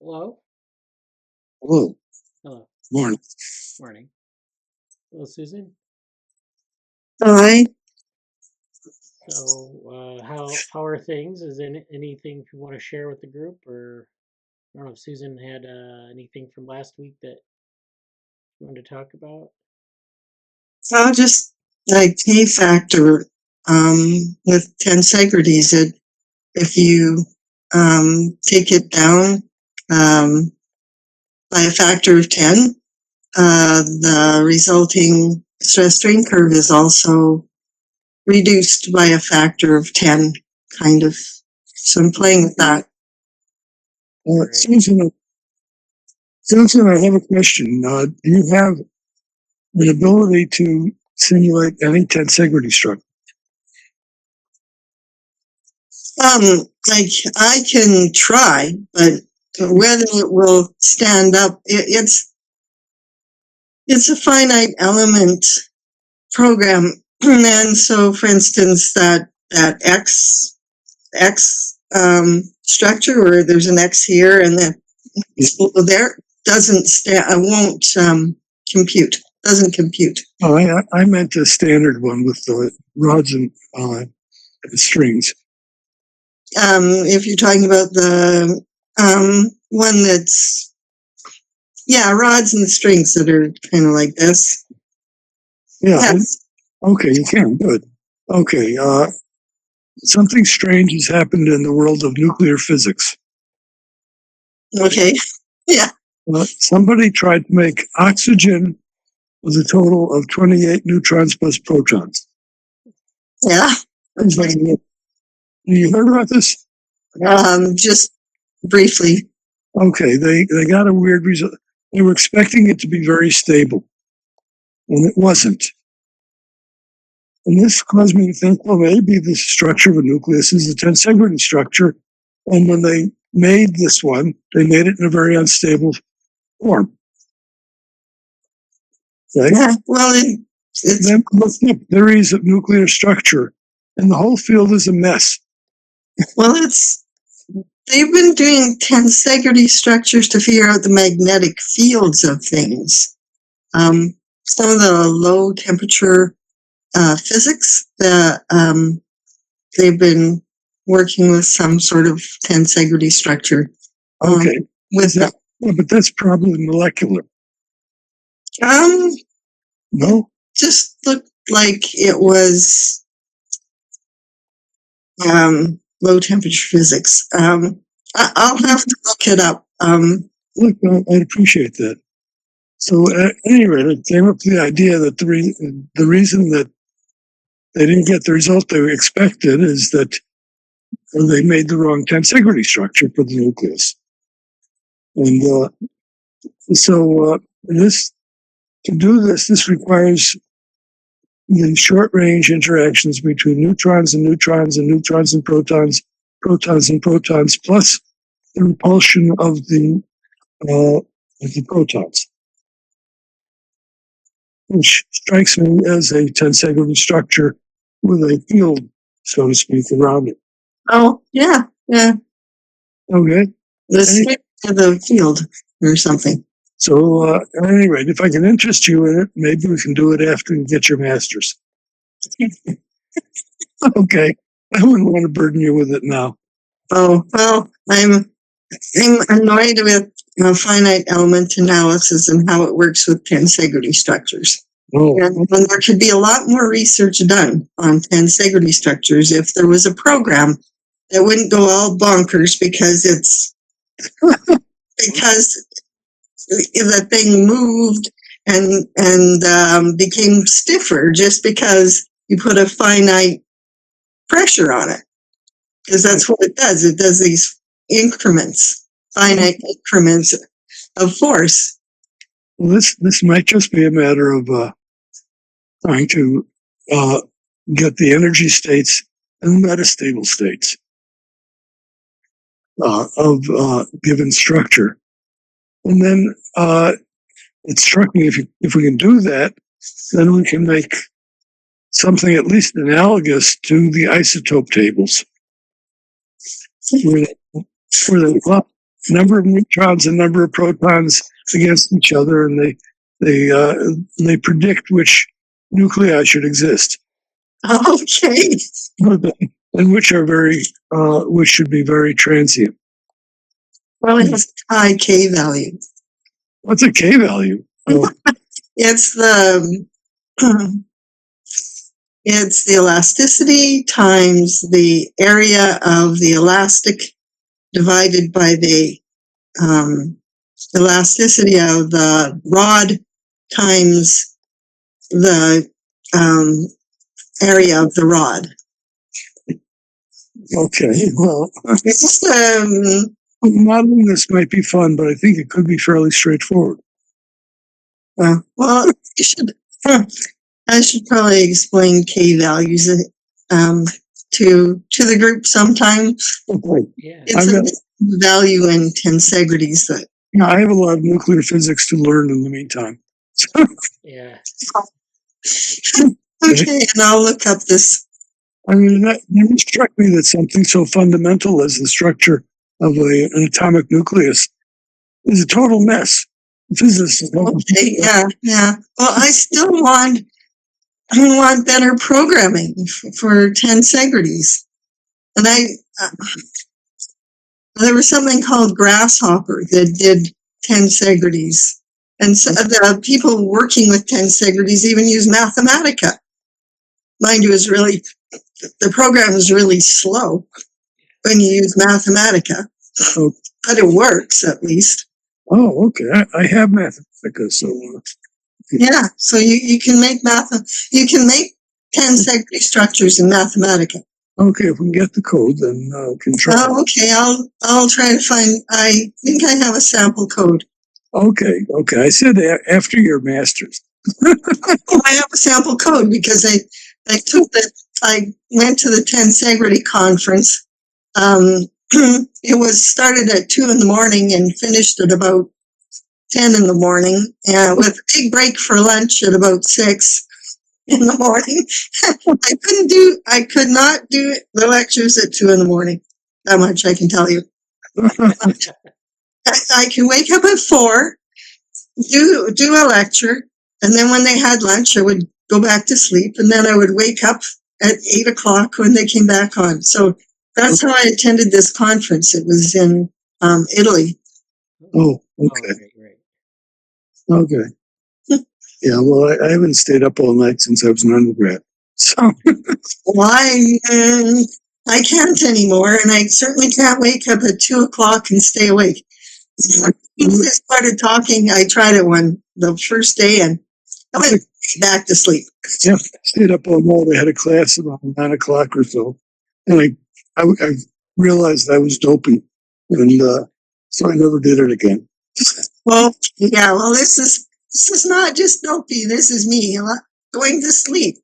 Hello? Hello. Hello. Morning. Morning. Hello, Susan. Hi. So, how are things? Is there anything you want to share with the group, or I don't know if Susan had anything from last week that you wanted to talk about? So just like K factor with tensegrities, if you take it down by a factor of 10, the resulting stress strain curve is also reduced by a factor of 10, kind of. So I'm playing with that. Right. Susan, I have a question. Do you have the ability to simulate any tensegrity structure? Like I can try, but whether it will stand up, it's a finite element program. And so, for instance, that X structure, where there's an X here and then there, doesn't won't compute. Doesn't compute. Oh, I meant the standard one with the rods and strings. If you're talking about the one that's, rods and strings that are kind of like this. Yeah. Yes. Okay, you can. Good. Okay. Something strange has happened in the world of nuclear physics. Okay. Yeah. Somebody tried to make oxygen with a total of 28 neutrons plus protons. Yeah. Okay. You heard about this? Just briefly. Okay, they got a weird result. They were expecting it to be very stable, and it wasn't. And this caused me to think, well, maybe the structure of a nucleus is a tensegrity structure. And when they made this one, they made it in a very unstable form. Okay? Yeah. Well, Then looked up theories of nuclear structure, and the whole field is a mess. Well, they've been doing tensegrity structures to figure out the magnetic fields of things. Some of the low temperature physics that they've been working with some sort of tensegrity structure. Okay. With that. Yeah, but that's probably molecular. No? Just looked like it was low temperature physics. I'll have to look it up. Look, I'd appreciate that. So at any rate, it came up to the idea that the reason that they didn't get the result they expected is that they made the wrong tensegrity structure for the nucleus. And so to do this requires the short-range interactions between neutrons and neutrons and neutrons and protons, protons and protons, plus the repulsion of the protons, which strikes me as a tensegrity structure with a field, so to speak, around it. Oh, yeah. Okay. The stick to the field or something. So at any rate, if I can interest you in it, maybe we can do it after you get your master's. Okay. I wouldn't want to burden you with it now. Oh, well, I'm annoyed with finite element analysis and how it works with tensegrity structures. Oh. And there could be a lot more research done on tensegrity structures if there was a program that wouldn't go all bonkers because the thing moved and became stiffer just because you put a finite pressure on it. Because that's what it does. It does these increments, finite increments of force. Well, this might just be a matter of trying to get the energy states and metastable states of given structure. And then it struck me if we can do that, then we can make something at least analogous to the isotope tables, where they plot number of neutrons and number of protons against each other, and they predict which nuclei should exist. Okay. And which are which should be very transient. Well, it has high K value. What's a K value? Oh. It's the it's the elasticity times the area of the elastic divided by the elasticity of the rod times the area of the rod. Okay, well, It's just modeling this might be fun, but I think it could be fairly straightforward. well, you should. I should probably explain K values to the group sometime. Okay. Yeah. It's a value in tensegrities that. Yeah, I have a lot of nuclear physics to learn in the meantime. Yeah. Okay, and I'll look up this. I mean, it struck me that something so fundamental as the structure of an atomic nucleus is a total mess. Physicists. Okay, yeah. Well, I still want better programming for tensegrities, and there was something called Grasshopper that did tensegrities, and so the people working with tensegrities even use Mathematica. Mind you, the program is really slow when you use Mathematica, but it works at least. Oh, okay. I have Mathematica, so yeah. So you can make tensegrity structures in Mathematica. Okay, if we can get the code, then we can try. Oh, okay. I'll try to find. I think I have a sample code. Okay. I said after your masters. I have a sample code because I went to the tensegrity conference. It was started at 2 a.m. and finished at about 10 in the morning, with a big break for lunch at about 6 in the morning. I could not do the lectures at 2 a.m. That much I can tell you. I can wake up at 4, do a lecture, and then when they had lunch, I would go back to sleep, and then I would wake up at 8 o'clock when they came back on. So that's how I attended this conference. It was in Italy. Oh, okay. Right. Okay. Yeah, well, I haven't stayed up all night since I was an undergrad. So well, I can't anymore, and I certainly can't wake up at 2 o'clock and stay awake. Once I started talking, I tried it the first day, and I went back to sleep. Yeah, stayed up all night. I had a class around 9 o'clock or so, and I realized I was dopey, and so I never did it again. Well, yeah. Well, this is not just dopey. This is me going to sleep.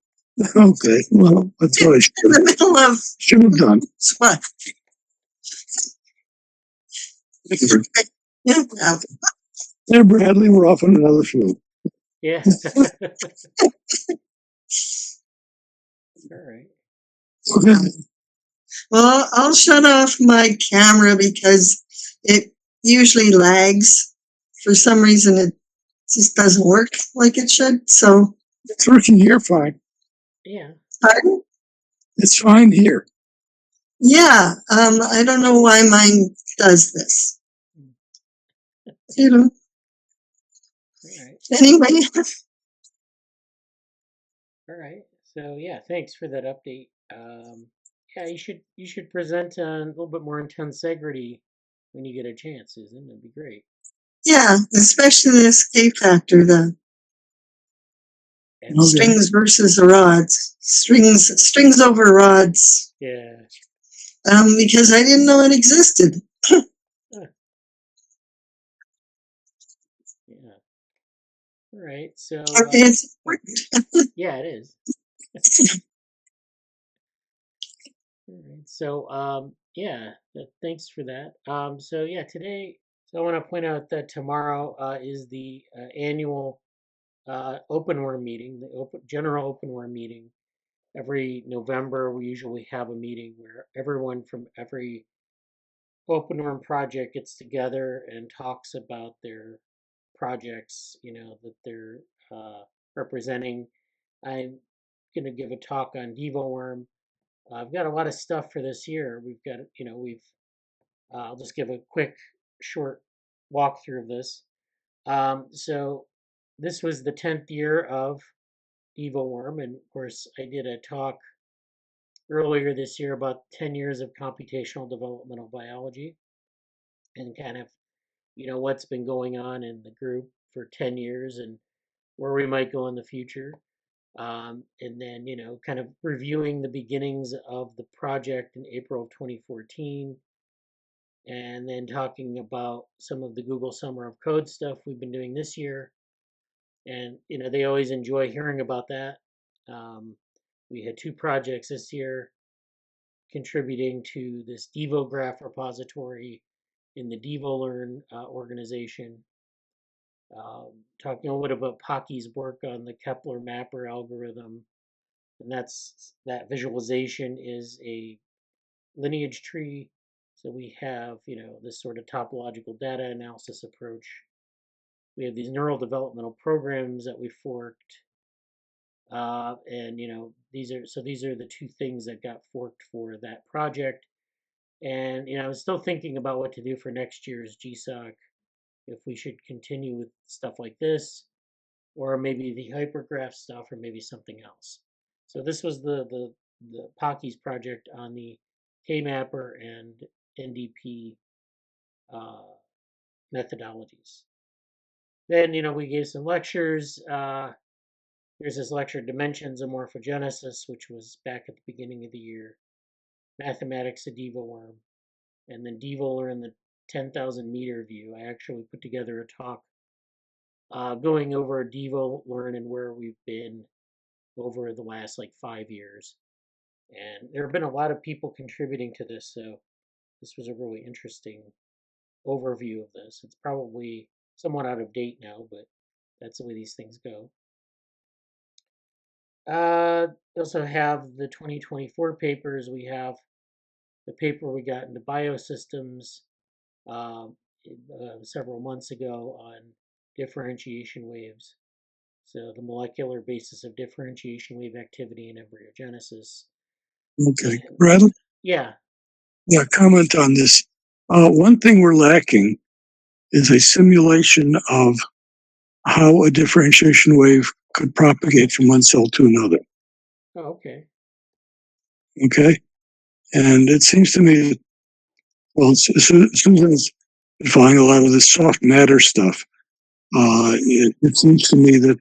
Okay, well, that's what I should in the middle of have done. What? Yeah, Bradley, we're off on another field. Yeah. All right. Okay. Well, I'll shut off my camera because it usually lags. For some reason, it just doesn't work like it should. So it's working here fine. Yeah. Pardon? It's fine here. Yeah. I don't know why mine does this. You know. All right. Anyway. All right. So yeah, thanks for that update. Yeah, you should present a little bit more tensegrity when you get a chance, Susan. That'd be great. Yeah, especially the escape factor, the strings versus the rods, strings over rods. Yeah. Because I didn't know it existed. Yeah. All right. So. It's important. Yeah, it is. All right. So yeah, thanks for that. So yeah, today. So I want to point out that tomorrow is the annual OpenWorm meeting, the general OpenWorm meeting. Every November, we usually have a meeting where everyone from every OpenWorm project gets together and talks about their projects, that they're representing. I'm going to give a talk on DevoWorm. I've got a lot of stuff for this year. We've got, I'll just give a quick, short walkthrough of this. So this was the 10th year of DevoWorm, and of course, I did a talk earlier this year about 10 years of computational developmental biology and kind of, what's been going on in the group for 10 years and where we might go in the future. And then, kind of reviewing the beginnings of the project in April of 2014, and then talking about some of the Google Summer of Code stuff we've been doing this year. And, they always enjoy hearing about that. We had two projects this year contributing to this DevoGraph repository in the DevoLearn organization. Talking a little bit about Pocky's work on the Kepler mapper algorithm, and that visualization is a lineage tree. So we have, this sort of topological data analysis approach. We have these neural developmental programs that we forked, and these are the two things that got forked for that project. And I was still thinking about what to do for next year's GSOC, if we should continue with stuff like this, or maybe the hypergraph stuff, or maybe something else. So this was the Pocky's project on the K-mapper and NDP uh, methodologies. Then we gave some lectures. There's this lecture, Dimensions of Morphogenesis, which was back at the beginning of the year. Mathematics of DevoWorm, and then DevoLearn the 10,000 meter view. I actually put together a talk going over DevoLearn and where we've been over the last like 5 years. And there have been a lot of people contributing to this, so this was a really interesting overview of this. It's probably somewhat out of date now, but that's the way these things go. We also have the 2024 papers. We have the paper we got into biosystems um, several months ago on differentiation waves. So the molecular basis of differentiation wave activity in embryogenesis. Okay, Bradley. Yeah. Yeah, comment on this. One thing we're lacking is a simulation of how a differentiation wave could propagate from one cell to another. Oh, okay. Okay, and it seems to me that, well, Susan's been following a lot of this soft matter stuff. It seems to me that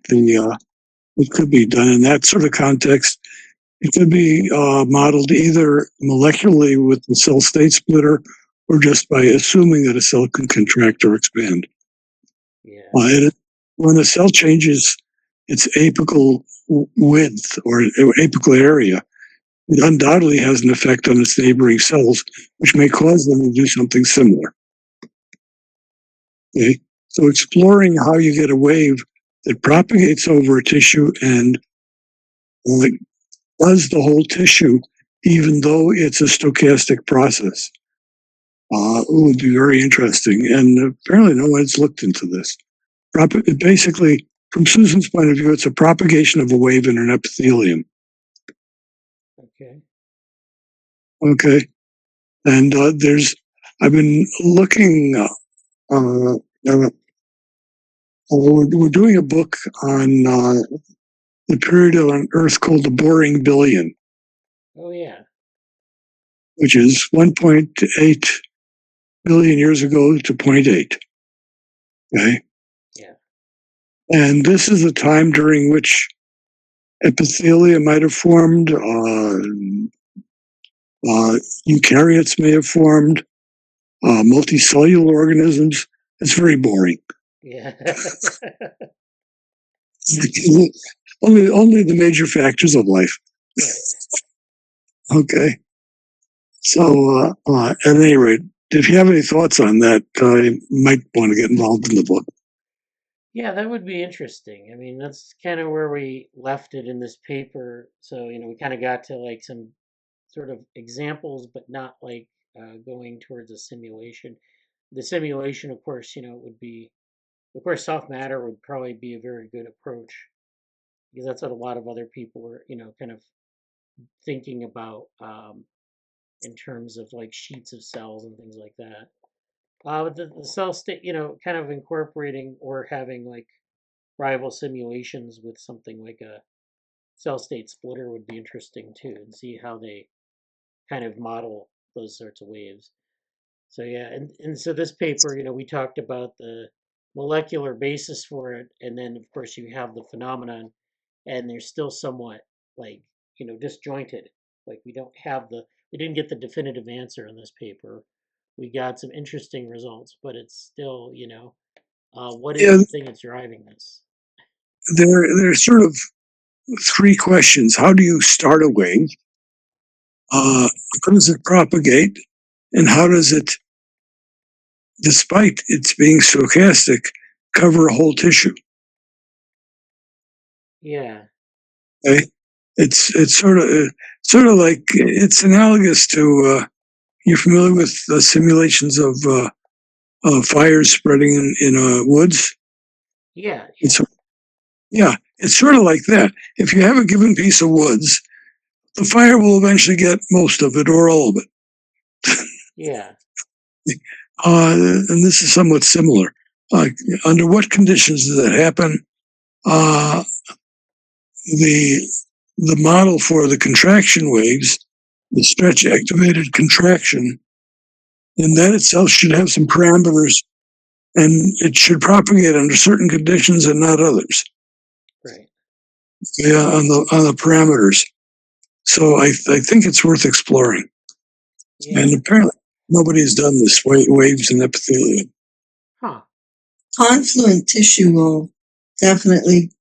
it could be done in that sort of context. It could be modeled either molecularly with the cell state splitter or just by assuming that a cell can contract or expand. Yeah. When a cell changes its apical width or apical area, it undoubtedly has an effect on its neighboring cells, which may cause them to do something similar. Okay? So exploring how you get a wave that propagates over a tissue and does the whole tissue, even though it's a stochastic process, would be very interesting. And apparently no one's looked into this. Basically, from Susan's point of view, it's a propagation of a wave in an epithelium. Okay. Okay. And I've been looking, we're doing a book on the period on Earth called the Boring Billion. Oh, yeah. Which is 1.8 billion years ago to 0.8. Okay. Yeah. And this is a time during which epithelia might have formed, eukaryotes may have formed, multicellular organisms. It's very boring. Yeah. only the major factors of life. Right. Okay. So, at any rate, if you have any thoughts on that, I might want to get involved in the book. Yeah, that would be interesting. I mean, that's kind of where we left it in this paper. So, we kind of got to like some sort of examples, but not like going towards a simulation. The simulation, of course, would be, of course, soft matter would probably be a very good approach because that's what a lot of other people were, kind of thinking about in terms of like sheets of cells and things like that. But the cell state, kind of incorporating or having like rival simulations with something like a cell state splitter would be interesting too, and see how they kind of model those sorts of waves. So yeah, and so this paper, we talked about the molecular basis for it, and then of course you have the phenomenon, and they're still somewhat like disjointed. Like we didn't get the definitive answer in this paper. We got some interesting results, but it's still what is Yeah, the thing that's driving this? there's sort of three questions. How do you start a wave? How does it propagate? And how does it, despite its being stochastic, cover a whole tissue? Yeah, Okay? It's sort of like it's analogous to you're familiar with the simulations of fires spreading in woods. yeah, It's yeah, yeah, it's sort of like that. If you have a given piece of woods, the fire will eventually get most of it or all of it. yeah, And this is somewhat similar. Under what conditions does that happen? Uh, the the model for the contraction waves, the stretch activated contraction, and that itself should have some parameters, and it should propagate under certain conditions and not others. right. Yeah, on the parameters. So I think it's worth exploring. Yeah. And apparently nobody has done this waves in epithelium. Huh. Confluent tissue will definitely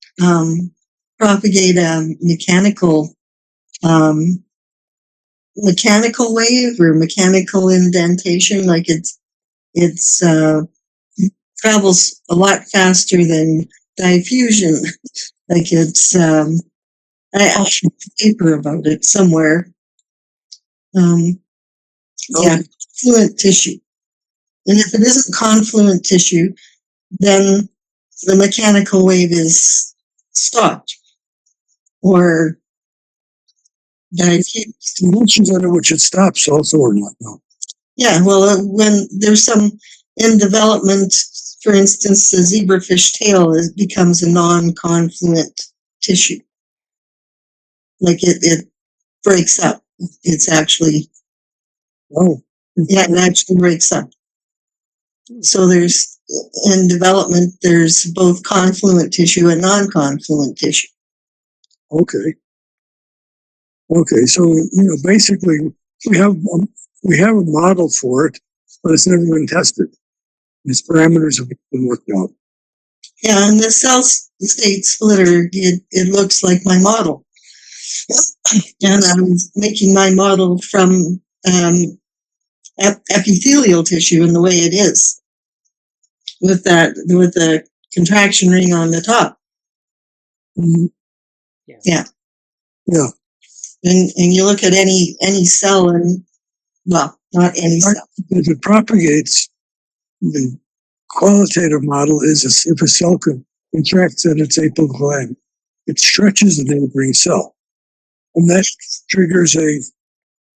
propagate a um, mechanical wave or mechanical indentation. Like it's travels a lot faster than diffusion. Like I have a paper about it somewhere. Yeah, confluent tissue. And if it isn't confluent tissue, then the mechanical wave is stopped or diffused. Conditions under which it stops also or not? No. Yeah, well, when there's some in development, for instance, the zebrafish tail becomes a non-confluent tissue. Like it breaks up. It's actually, yeah, it actually breaks up. So there's, in development, there's both confluent tissue and non-confluent tissue. Okay. Okay. So basically, we have a model for it, but it's never been tested. Its parameters have been worked out. Yeah, and the cell state splitter, it looks like my model. And I'm making my model from epithelial tissue in the way it is, with the contraction ring on the top. Mm-hmm. Yeah. Yeah. And you look at any cell, and well, not any cell. If it propagates, the qualitative model is if a cell contracts at its apical gland, it stretches the neighboring cell. And that triggers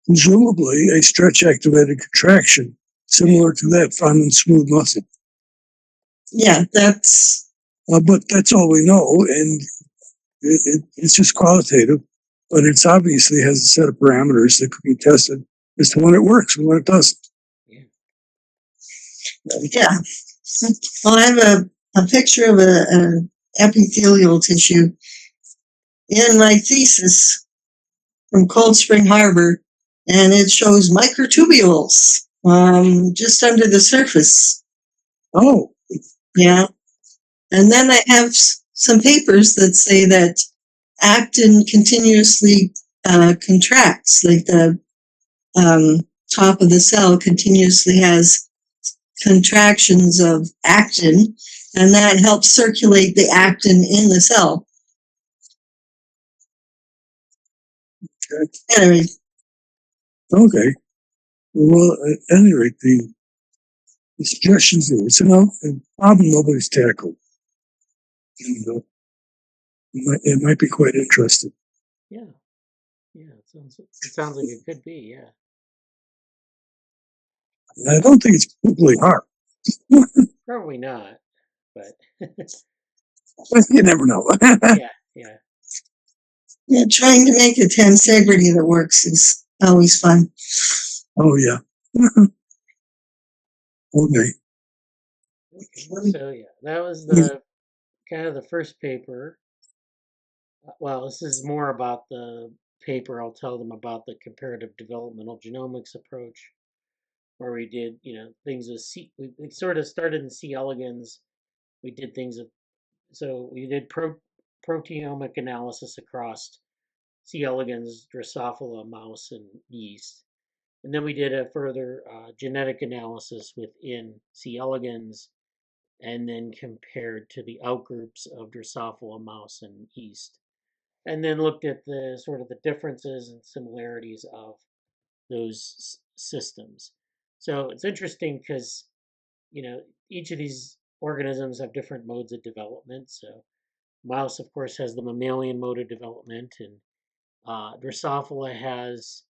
presumably a stretch activated contraction similar to that found in smooth muscle. Yeah, that's. But that's all we know, and it's just qualitative. But it's obviously has a set of parameters that could be tested as to when it works and when it doesn't. Yeah. Well, I have a picture of an epithelial tissue in my thesis from Cold Spring Harbor, and it shows microtubules just under the surface. Oh. Yeah. And then I have some papers that say that actin continuously contracts, like the top of the cell continuously has contractions of actin, and that helps circulate the actin in the cell. Okay. Anyway. Okay. Well, at any rate, the suggestions there, it's a problem nobody's tackled. And, it might be quite interesting. Yeah, yeah. It sounds like it could be. Yeah. And I don't think it's particularly hard. Probably not, but You never know. yeah, yeah. Yeah, trying to make a tensegrity that works is always fun. Oh, yeah. Okay. Okay. So yeah, that was the kind of the first paper. Well, this is more about the paper. I'll tell them about the comparative developmental genomics approach, where we did, things with we sort of started in C. elegans. We did things with, so we did proteomic analysis across C. elegans, Drosophila, mouse, and yeast. And then we did a further genetic analysis within C. elegans, and then compared to the outgroups of Drosophila, mouse, and yeast. And then looked at the sort of the differences and similarities of those systems. So it's interesting because, each of these organisms have different modes of development. So mouse, of course, has the mammalian mode of development, and Drosophila has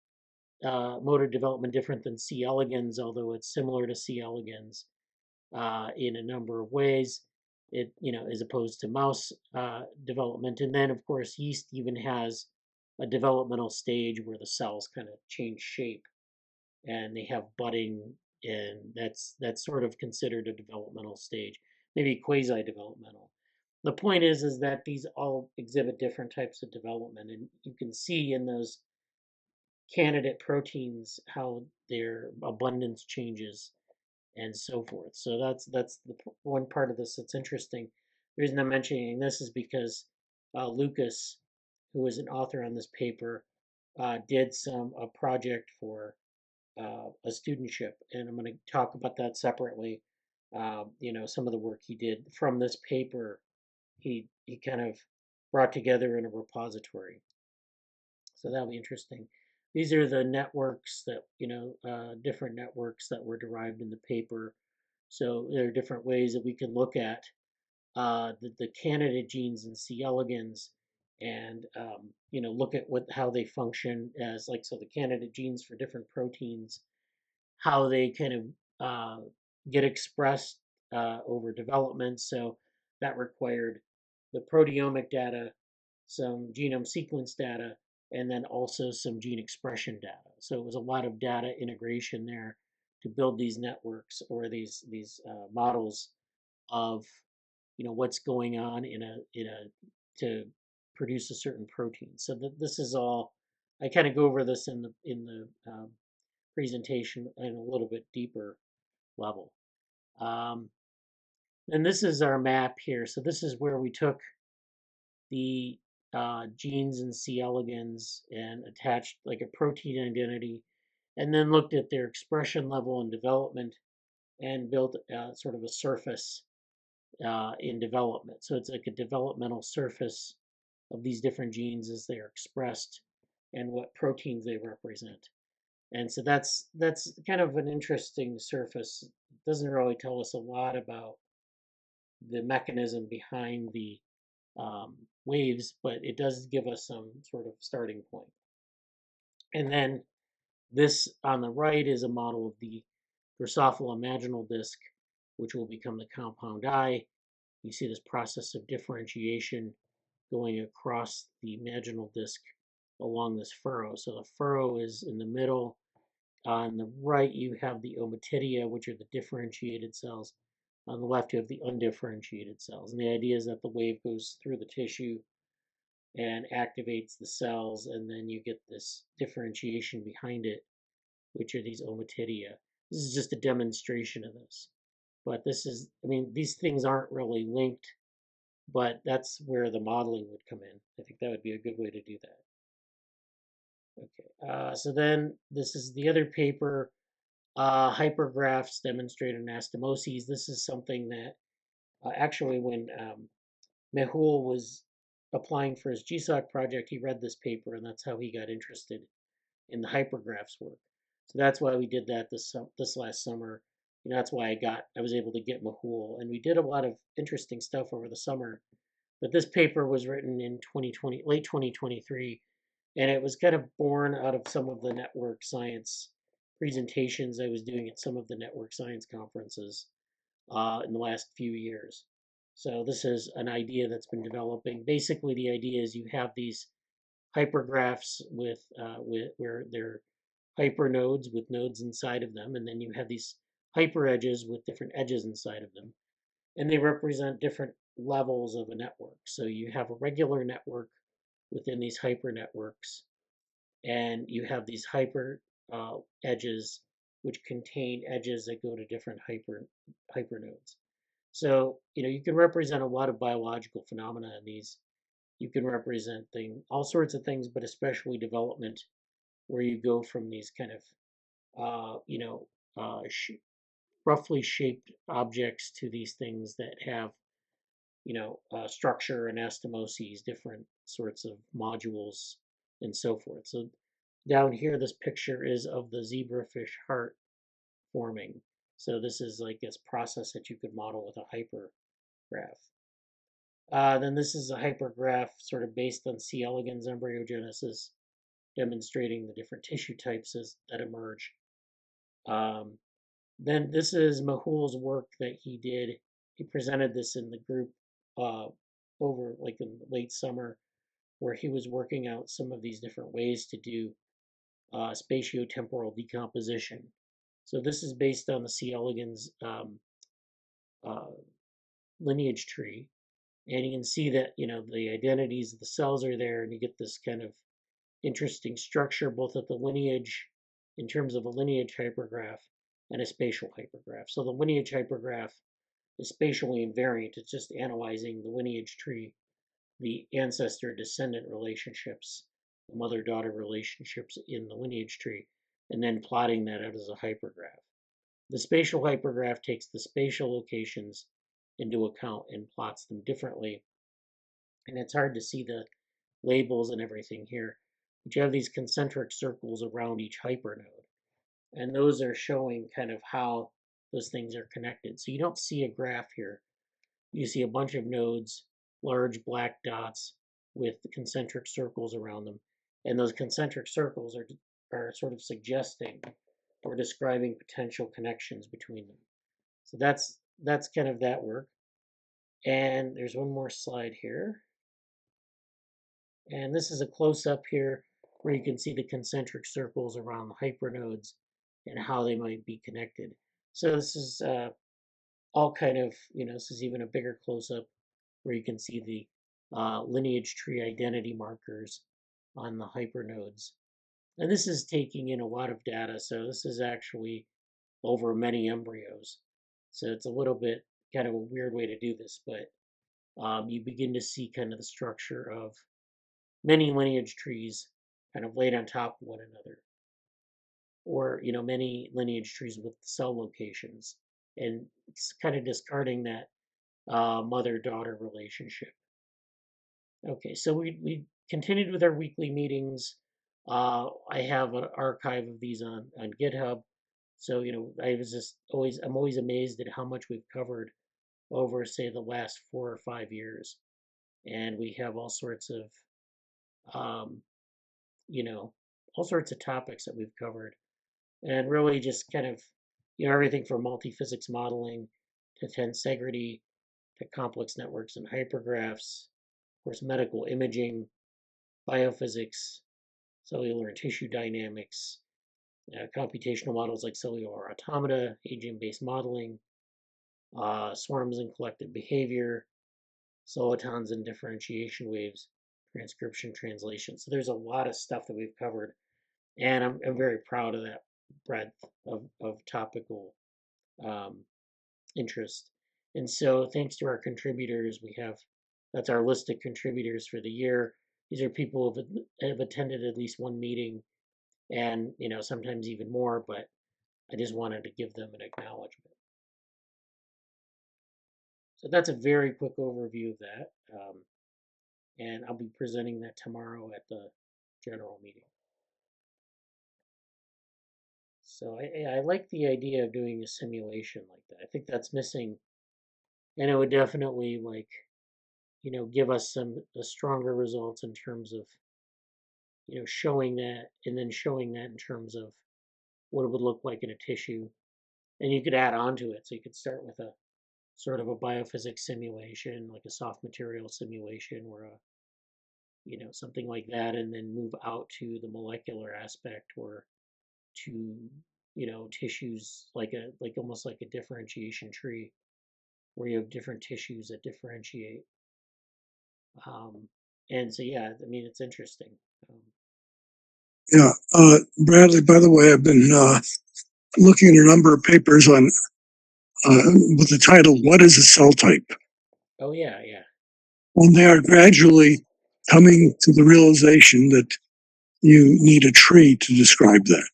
mode of development different than C. elegans, although it's similar to C. elegans in a number of ways. It, as opposed to mouse development. And then, of course, yeast even has a developmental stage where the cells kind of change shape and they have budding, and that's sort of considered a developmental stage, maybe quasi-developmental. The point is that these all exhibit different types of development, and you can see in those candidate proteins how their abundance changes and so forth. So that's the one part of this that's interesting. The reason I'm mentioning this is because Lucas, who is an author on this paper, did a project for a studentship, and I'm going to talk about that separately. Some of the work he did from this paper, he kind of brought together in a repository. So that'll be interesting. These are the networks that, different networks that were derived in the paper. So there are different ways that we can look at the candidate genes in C. elegans and, look at how they function as so the candidate genes for different proteins, how they kind of get expressed over development. So that required the proteomic data, some genome sequence data, and then also some gene expression data. So it was a lot of data integration there to build these networks or these models of what's going on to produce a certain protein. So this is all. I kind of go over this in the presentation in a little bit deeper level. Um, and this is our map here. So this is where we took the genes in C. elegans and attached like a protein identity, and then looked at their expression level and development and built sort of a surface in development. So it's like a developmental surface of these different genes as they are expressed and what proteins they represent. And so that's kind of an interesting surface. It doesn't really tell us a lot about the mechanism behind the waves, but it does give us some sort of starting point. And then this on the right is a model of the Drosophila imaginal disc, which will become the compound eye. You see this process of differentiation going across the imaginal disc along this furrow. So the furrow is in the middle. On the right, you have the ommatidia, which are the differentiated cells. On the left, you have the undifferentiated cells. And the idea is that the wave goes through the tissue and activates the cells, and then you get this differentiation behind it, which are these ommatidia. This is just a demonstration of this. But these things aren't really linked, but that's where the modeling would come in. I think that would be a good way to do that. Okay, so then this is the other paper, Hypergraphs demonstrated anastomoses. This is something that actually when Mehul was applying for his GSOC project, he read this paper, and that's how he got interested in the hypergraphs work. So that's why we did that this last summer. That's why I was able to get Mahul, and we did a lot of interesting stuff over the summer. But this paper was written in 2020, late 2023, and it was kind of born out of some of the network science presentations I was doing at some of the network science conferences in the last few years. So this is an idea that's been developing. Basically, the idea is you have these hypergraphs with where they're hypernodes with nodes inside of them, and then you have these hyper edges with different edges inside of them, and they represent different levels of a network. So you have a regular network within these hyper networks, and you have these hyper edges which contain edges that go to different hypernodes. So you can represent a lot of biological phenomena in these. You can represent all sorts of things, but especially development, where you go from these kind of roughly shaped objects to these things that have structure and anastomoses, different sorts of modules, and so forth. So down here, this picture is of the zebrafish heart forming. So this is like this process that you could model with a hypergraph. Then this is a hypergraph sort of based on C. elegans embryogenesis, demonstrating the different tissue types that emerge. Then this is Mahul's work that he did. He presented this in the group over like in the late summer, where he was working out some of these different ways to do spatiotemporal decomposition. So this is based on the C. elegans uh, lineage tree, and you can see that the identities of the cells are there, and you get this kind of interesting structure both at the lineage in terms of a lineage hypergraph and a spatial hypergraph. So the lineage hypergraph is spatially invariant. It's just analyzing the lineage tree, the ancestor-descendant relationships, the mother-daughter relationships in the lineage tree, and then plotting that out as a hypergraph. The spatial hypergraph takes the spatial locations into account and plots them differently. And it's hard to see the labels and everything here, but you have these concentric circles around each hypernode. And those are showing kind of how those things are connected. So you don't see a graph here. You see a bunch of nodes, large black dots with the concentric circles around them. And those concentric circles are sort of suggesting or describing potential connections between them. So that's kind of that work. And there's one more slide here. And this is a close-up here where you can see the concentric circles around the hypernodes and how they might be connected. So this is all kind of, this is even a bigger close-up where you can see the lineage tree identity markers on the hypernodes. And this is taking in a lot of data, so this is actually over many embryos. So it's a little bit kind of a weird way to do this, but you begin to see kind of the structure of many lineage trees kind of laid on top of one another, or many lineage trees with cell locations, and it's kind of discarding that mother-daughter relationship. Okay, so we continued with our weekly meetings. I have an archive of these on GitHub, so I'm always amazed at how much we've covered over, say, the last 4 or 5 years, and we have all sorts of um, you know, all sorts of topics that we've covered, and really just kind of, everything from multi-physics modeling to tensegrity to complex networks and hypergraphs, of course, medical imaging, biophysics, cellular and tissue dynamics, computational models like cellular automata, agent-based modeling, swarms and collective behavior, solitons and differentiation waves, transcription, translation. So there's a lot of stuff that we've covered, and I'm very proud of that breadth of topical um, interest. And so, thanks to our contributors, that's our list of contributors for the year. These are people who have attended at least one meeting, and sometimes even more. But I just wanted to give them an acknowledgement. So that's a very quick overview of that, and I'll be presenting that tomorrow at the general meeting. So I like the idea of doing a simulation like that. I think that's missing, and it would definitely give us some stronger results in terms of showing that, and then showing that in terms of what it would look like in a tissue, and you could add on to it. So you could start with a sort of a biophysics simulation, like a soft material simulation, or something like that, and then move out to the molecular aspect, or to tissues, like almost like a differentiation tree, where you have different tissues that differentiate. Um, and so yeah, I mean it's interesting. Yeah. Bradley, by the way, I've been looking at a number of papers on with the title, What is a Cell Type? Oh yeah, yeah. And they are gradually coming to the realization that you need a tree to describe that.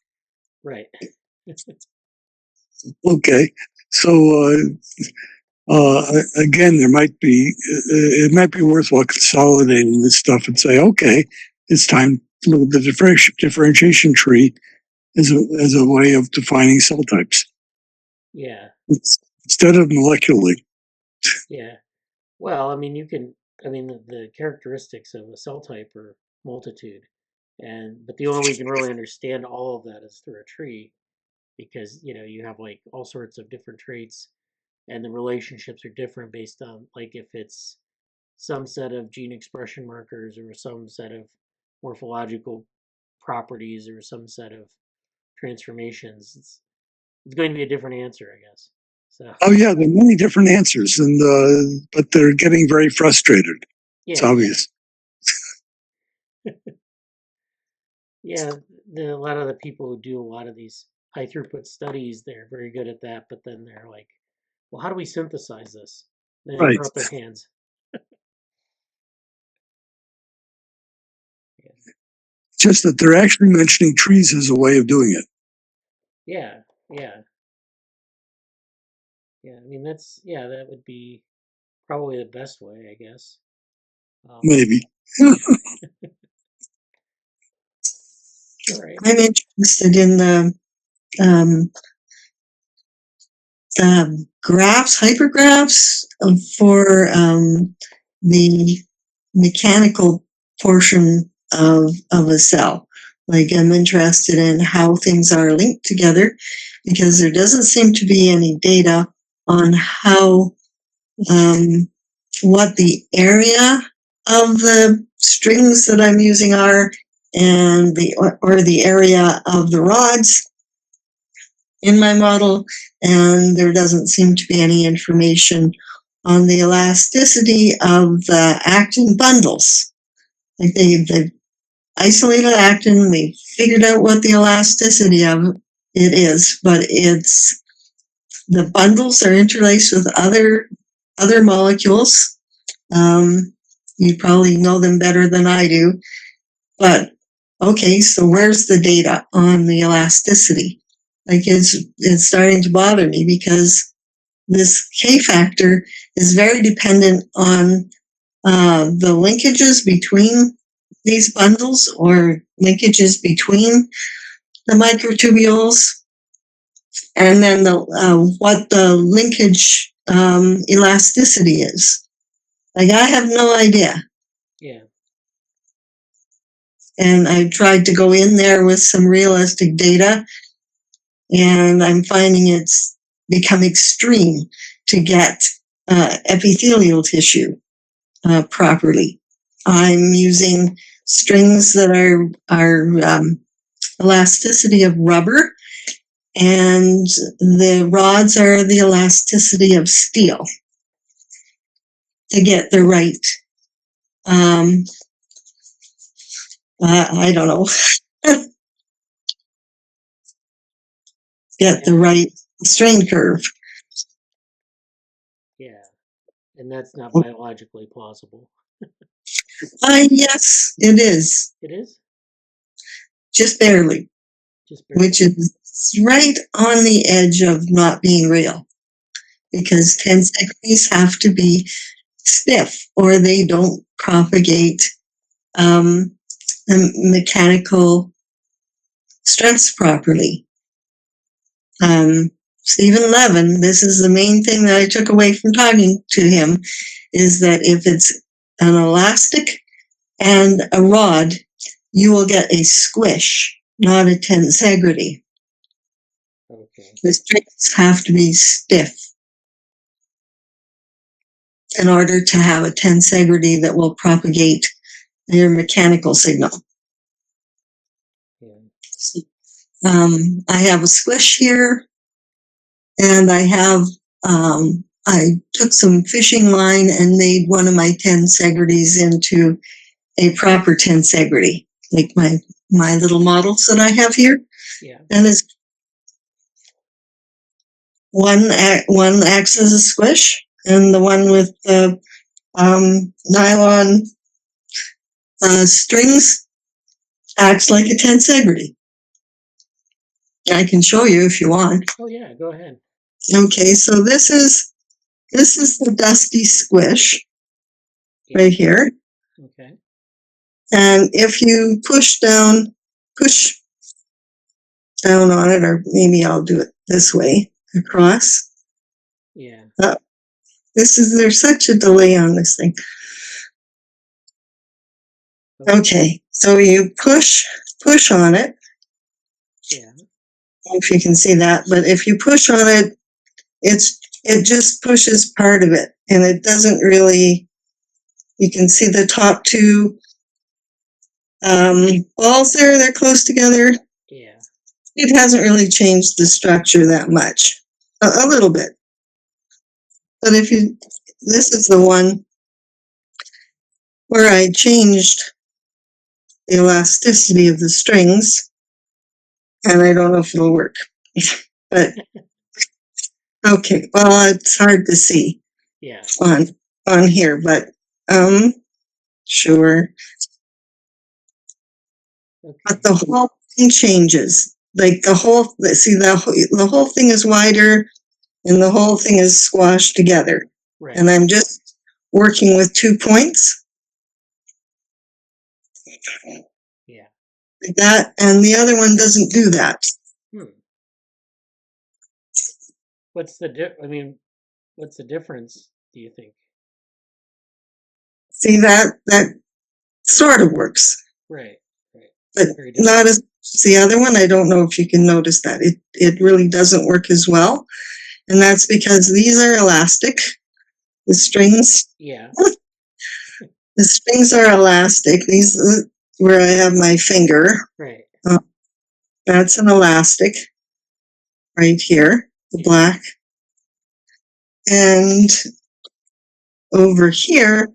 Right. Okay. So again, it might be worthwhile consolidating this stuff and say, okay, it's time to look at the differentiation tree as a way of defining cell types. Yeah. Instead of molecularly. Yeah. Well, I mean, the characteristics of a cell type are multitude, but the only way you can really understand all of that is through a tree, because you have like all sorts of different traits, and the relationships are different based on, like, if it's some set of gene expression markers, or some set of morphological properties, or some set of transformations. It's going to be a different answer, I guess. So Oh yeah, there are many different answers, and but they're getting very frustrated. It's yeah, obvious. yeah. A lot of the people who do a lot of these high throughput studies, they're very good at that. But then they're like, "Well, how do we synthesize this?" Then they Right. throw up their hands. Yeah. Just that they're actually mentioning trees as a way of doing it. Yeah, yeah, yeah. I mean, that would be probably the best way, I guess. Maybe. All right. I'm interested in um, the graphs, hypergraphs for the mechanical portion of a cell. Like, I'm interested in how things are linked together, because there doesn't seem to be any data on how what the area of the strings that I'm using are, and the area of the rods in my model, and there doesn't seem to be any information on the elasticity of the actin bundles. Like, they've isolated actin, they figured out what the elasticity of it is, but it's the bundles are interlaced with other molecules. You probably know them better than I do, but okay, so where's the data on the elasticity? Like, it's starting to bother me, because this K factor is very dependent on the linkages between these bundles, or linkages between the microtubules, and then what the linkage elasticity is. Like, I have no idea. Yeah. And I tried to go in there with some realistic data, and I'm finding it's become extreme to get epithelial tissue properly. I'm using strings that are elasticity of rubber, and the rods are the elasticity of steel, to get the right, I don't know, get the right strain curve. Yeah. And that's not biologically plausible. Yes, it is. It is? Just barely. Just barely. Which is right on the edge of not being real, because tensegrities have to be stiff, or they don't propagate the mechanical stress properly. Stephen Levin, this is the main thing that I took away from talking to him, is that if it's an elastic and a rod, you will get a squish, not a tensegrity. Okay. The strings have to be stiff in order to have a tensegrity that will propagate your mechanical signal. Yeah. I have a squish here, and I took some fishing line and made one of my tensegrities into a proper tensegrity, like my little models that I have here. Yeah. And it's one acts as a squish, and the one with the nylon strings acts like a tensegrity. I can show you if you want. Oh yeah, go ahead. Okay, so this is the dusty squish right here. Okay. And if you push down on it, or maybe I'll do it this way, across. Yeah. There's such a delay on this thing. Okay, so you push on it. Yeah. If you can see that, but if you push on it, it just pushes part of it, and it doesn't really. You can see the top two balls there; they're close together. Yeah. It hasn't really changed the structure that much, a little bit. But this is the one where I changed the elasticity of the strings, and I don't know if it'll work, but okay. Well, it's hard to see. Yeah. On here, but sure. Okay. But the whole thing changes. Like the whole thing is wider, and the whole thing is squashed together. Right. And I'm just working with 2 points. Yeah. Like that, and the other one doesn't do that. What's the difference, do you think? See, that sort of works. Right. But not as the other one. I don't know if you can notice that. It really doesn't work as well. And that's because these are elastic. The strings. Yeah. The strings are elastic. These where I have my finger. Right. That's an elastic right here, the black. And over here,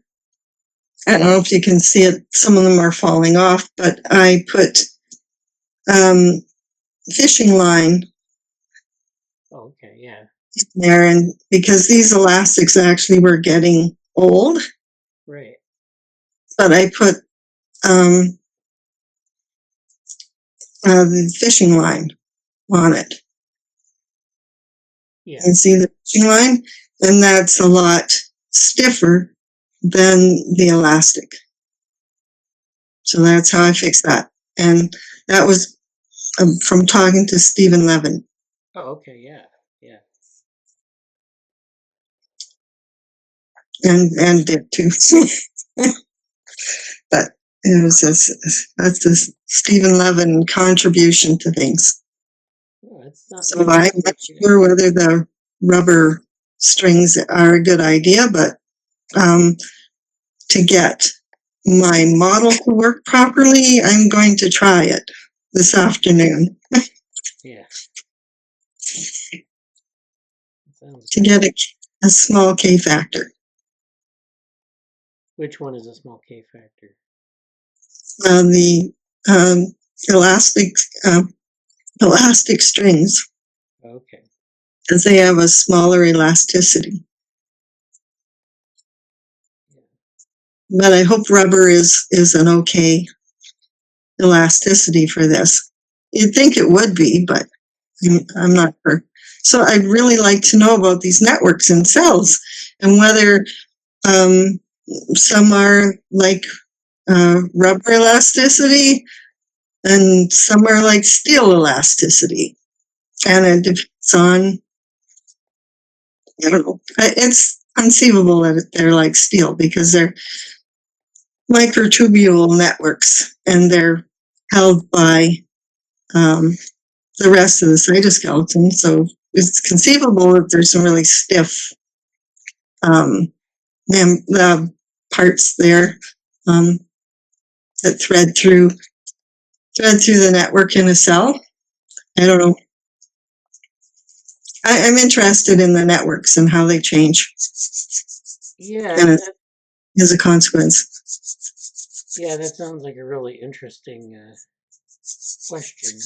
I don't know if you can see it, some of them are falling off, but I put fishing line. Oh, okay, yeah. There, and because these elastics actually were getting old. Right. But I put the fishing line on it. Yeah. And see the fishing line? And that's a lot stiffer than the elastic. So that's how I fixed that. And that was from talking to Stephen Levin. Oh, okay, yeah. Yeah. And did too. But it was that's this Stephen Levin contribution to things. Oh, that's not So I'm not sure whether the rubber strings are a good idea, but to get my model to work properly, I'm going to try it this afternoon. Yeah. To get a small K factor. Which one is a small K factor? The elastic strings. Okay. Because they have a smaller elasticity. Yeah. But I hope rubber is an okay elasticity for this. You'd think it would be, but I'm not sure. So I'd really like to know about these networks in cells and whether some are like rubber elasticity and some are like steel elasticity. And on, I don't know. It's conceivable that they're like steel because they're microtubule networks and they're held by the rest of the cytoskeleton. So it's conceivable that there's some really stiff parts there that thread through the network in a cell. I don't know. I'm interested in the networks and how they change. Yeah, as a consequence. Yeah, that sounds like a really interesting question.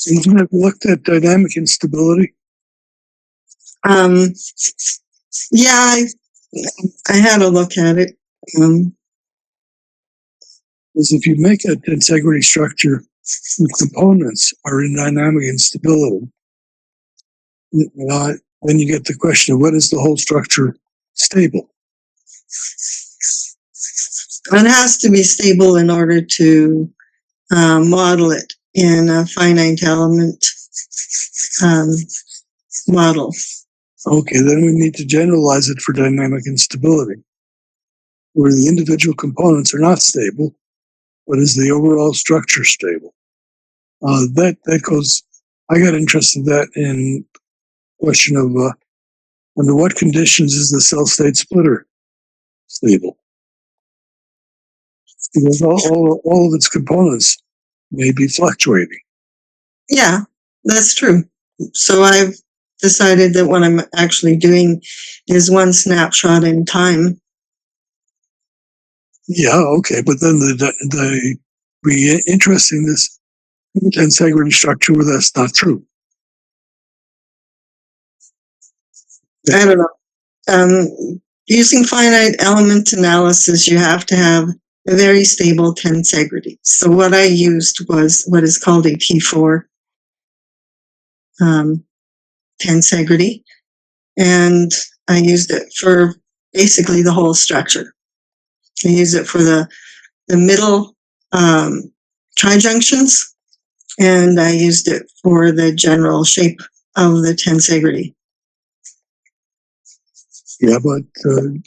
You have looked at dynamic instability? Yeah, I had a look at it. Because if you make a tensegrity structure, the components are in dynamic instability. Then you get the question of what is the whole structure stable? It has to be stable in order to model it in a finite element model. Okay, then we need to generalize it for dynamic instability, where the individual components are not stable, but is the overall structure stable? That goes. I got interested in that in question of under what conditions is the cell state splitter stable? Because all of its components may be fluctuating. Yeah, that's true. So I've decided that what I'm actually doing is one snapshot in time. Yeah, okay, but then the be interesting this tensegrity structure where that's not true. I don't know. Using finite element analysis, you have to have a very stable tensegrity. So what I used was what is called a P4 tensegrity, and I used it for basically the whole structure. I use it for the middle trijunctions, and I used it for the general shape of the tensegrity. Yeah, but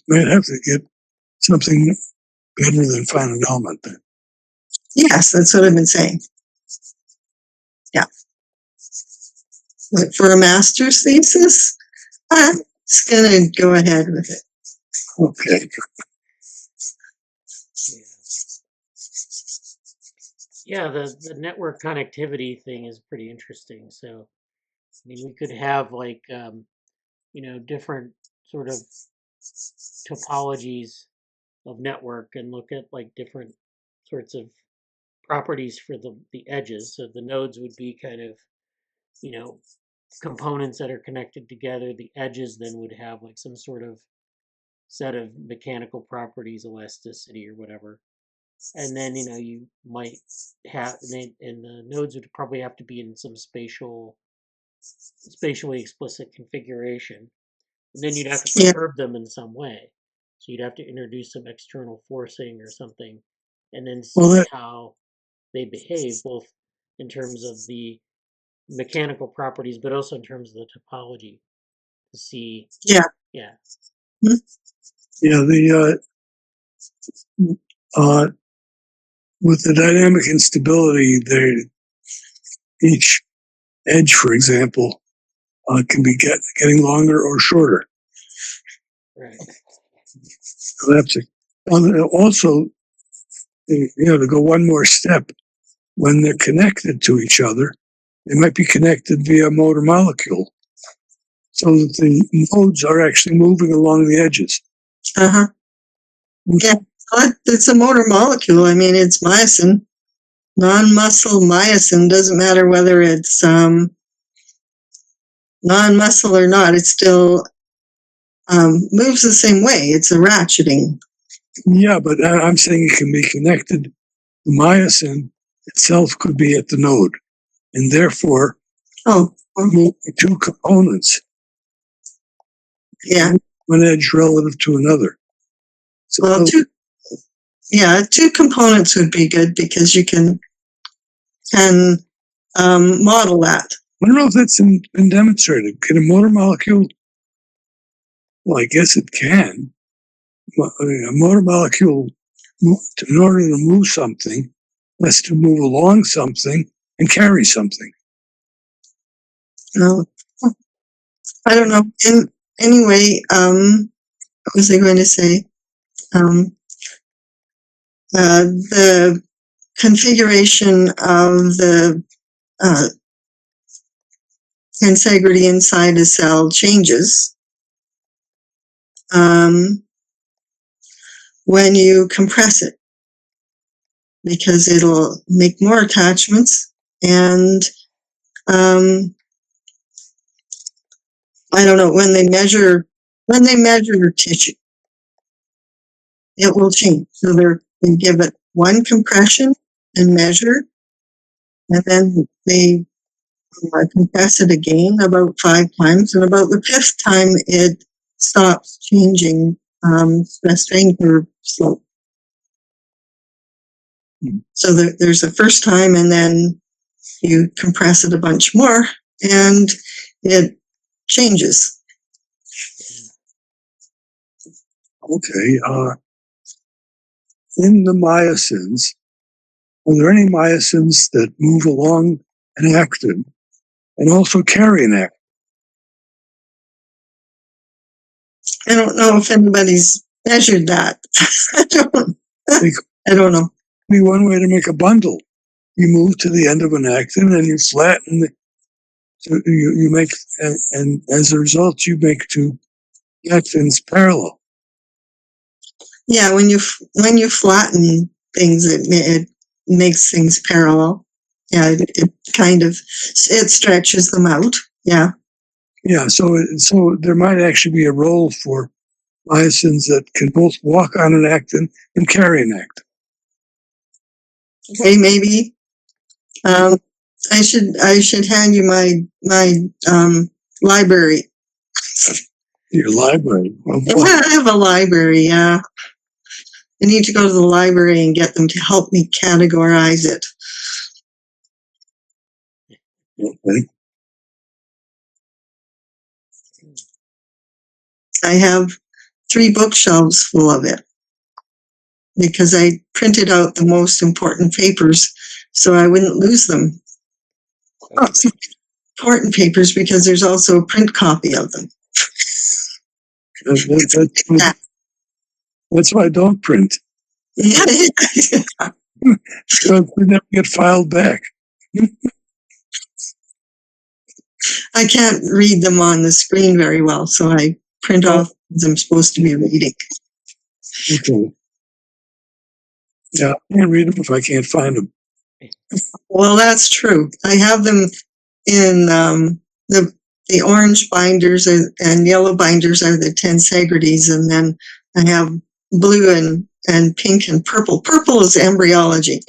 might have to get something better than finite element then. Yes, that's what I've been saying. Yeah. But for a master's thesis, I'm just going to go ahead with it. Okay. Yeah, the network connectivity thing is pretty interesting. So, I mean, we could have like, different sort of topologies of network and look at like different sorts of properties for the edges. So the nodes would be kind of, components that are connected together. The edges then would have like some sort of set of mechanical properties, elasticity or whatever. And then, you might have, and the nodes would probably have to be in some spatially explicit configuration. And then you'd have to perturb them in some way. So you'd have to introduce some external forcing or something, and then see how they behave, both in terms of the mechanical properties, but also in terms of the topology to see. Yeah. Yeah. The with the dynamic instability, each edge, for example, can be getting longer or shorter. Right. So that's it. Also, to go one more step, when they're connected to each other, they might be connected via motor molecule, so that the nodes are actually moving along the edges. Uh-huh. Yeah, it's a motor molecule. I mean, it's myosin. Non-muscle myosin, doesn't matter whether it's non-muscle or not, it still moves the same way. It's a ratcheting. Yeah, but I'm saying it can be connected. The myosin itself could be at the node, and therefore, two components. Yeah. One edge relative to another. So two components would be good because you can model that. I don't know if that's been demonstrated. Can a motor molecule? Well, I guess it can. A motor molecule, in order to move something, has to move along something and carry something. No, I don't know. Anyway, what was I going to say? The configuration of the tensegrity inside a cell changes when you compress it, because it'll make more attachments, and I don't know, when they measure tissue, it will change. So they give it one compression and measure, and then they compress it again about 5 times, and about the 5th time it stops changing stress strain curve slope. So there's a first time, and then you compress it a bunch more, and it changes. Okay. In the myosins, are there any myosins that move along an actin and also carry an actin? I don't know if anybody's measured that. I don't know. Be one way to make a bundle. You move to the end of an actin and you flatten the, so you make, and as a result, you make 2 actins parallel. Yeah, when you flatten things, it makes things parallel. Yeah, it kind of, it stretches them out. Yeah. Yeah, so there might actually be a role for myosins that can both walk on an actin and carry an actin. Okay, maybe. I should hand you my library. Your library. Oh, I have a library. Yeah. I need to go to the library and get them to help me categorize it. Okay. I have 3 bookshelves full of it, because I printed out the most important papers so I wouldn't lose them. Okay. Important papers, because there's also a print copy of them. That's why I don't print. Yeah. Because they never get filed back. I can't read them on the screen very well, so I print off what I'm supposed to be reading. Okay. Yeah, I can't read them if I can't find them. Well, that's true. I have them in the orange binders, and yellow binders are the tensegrities, and then I have blue and pink and purple. Purple is embryology.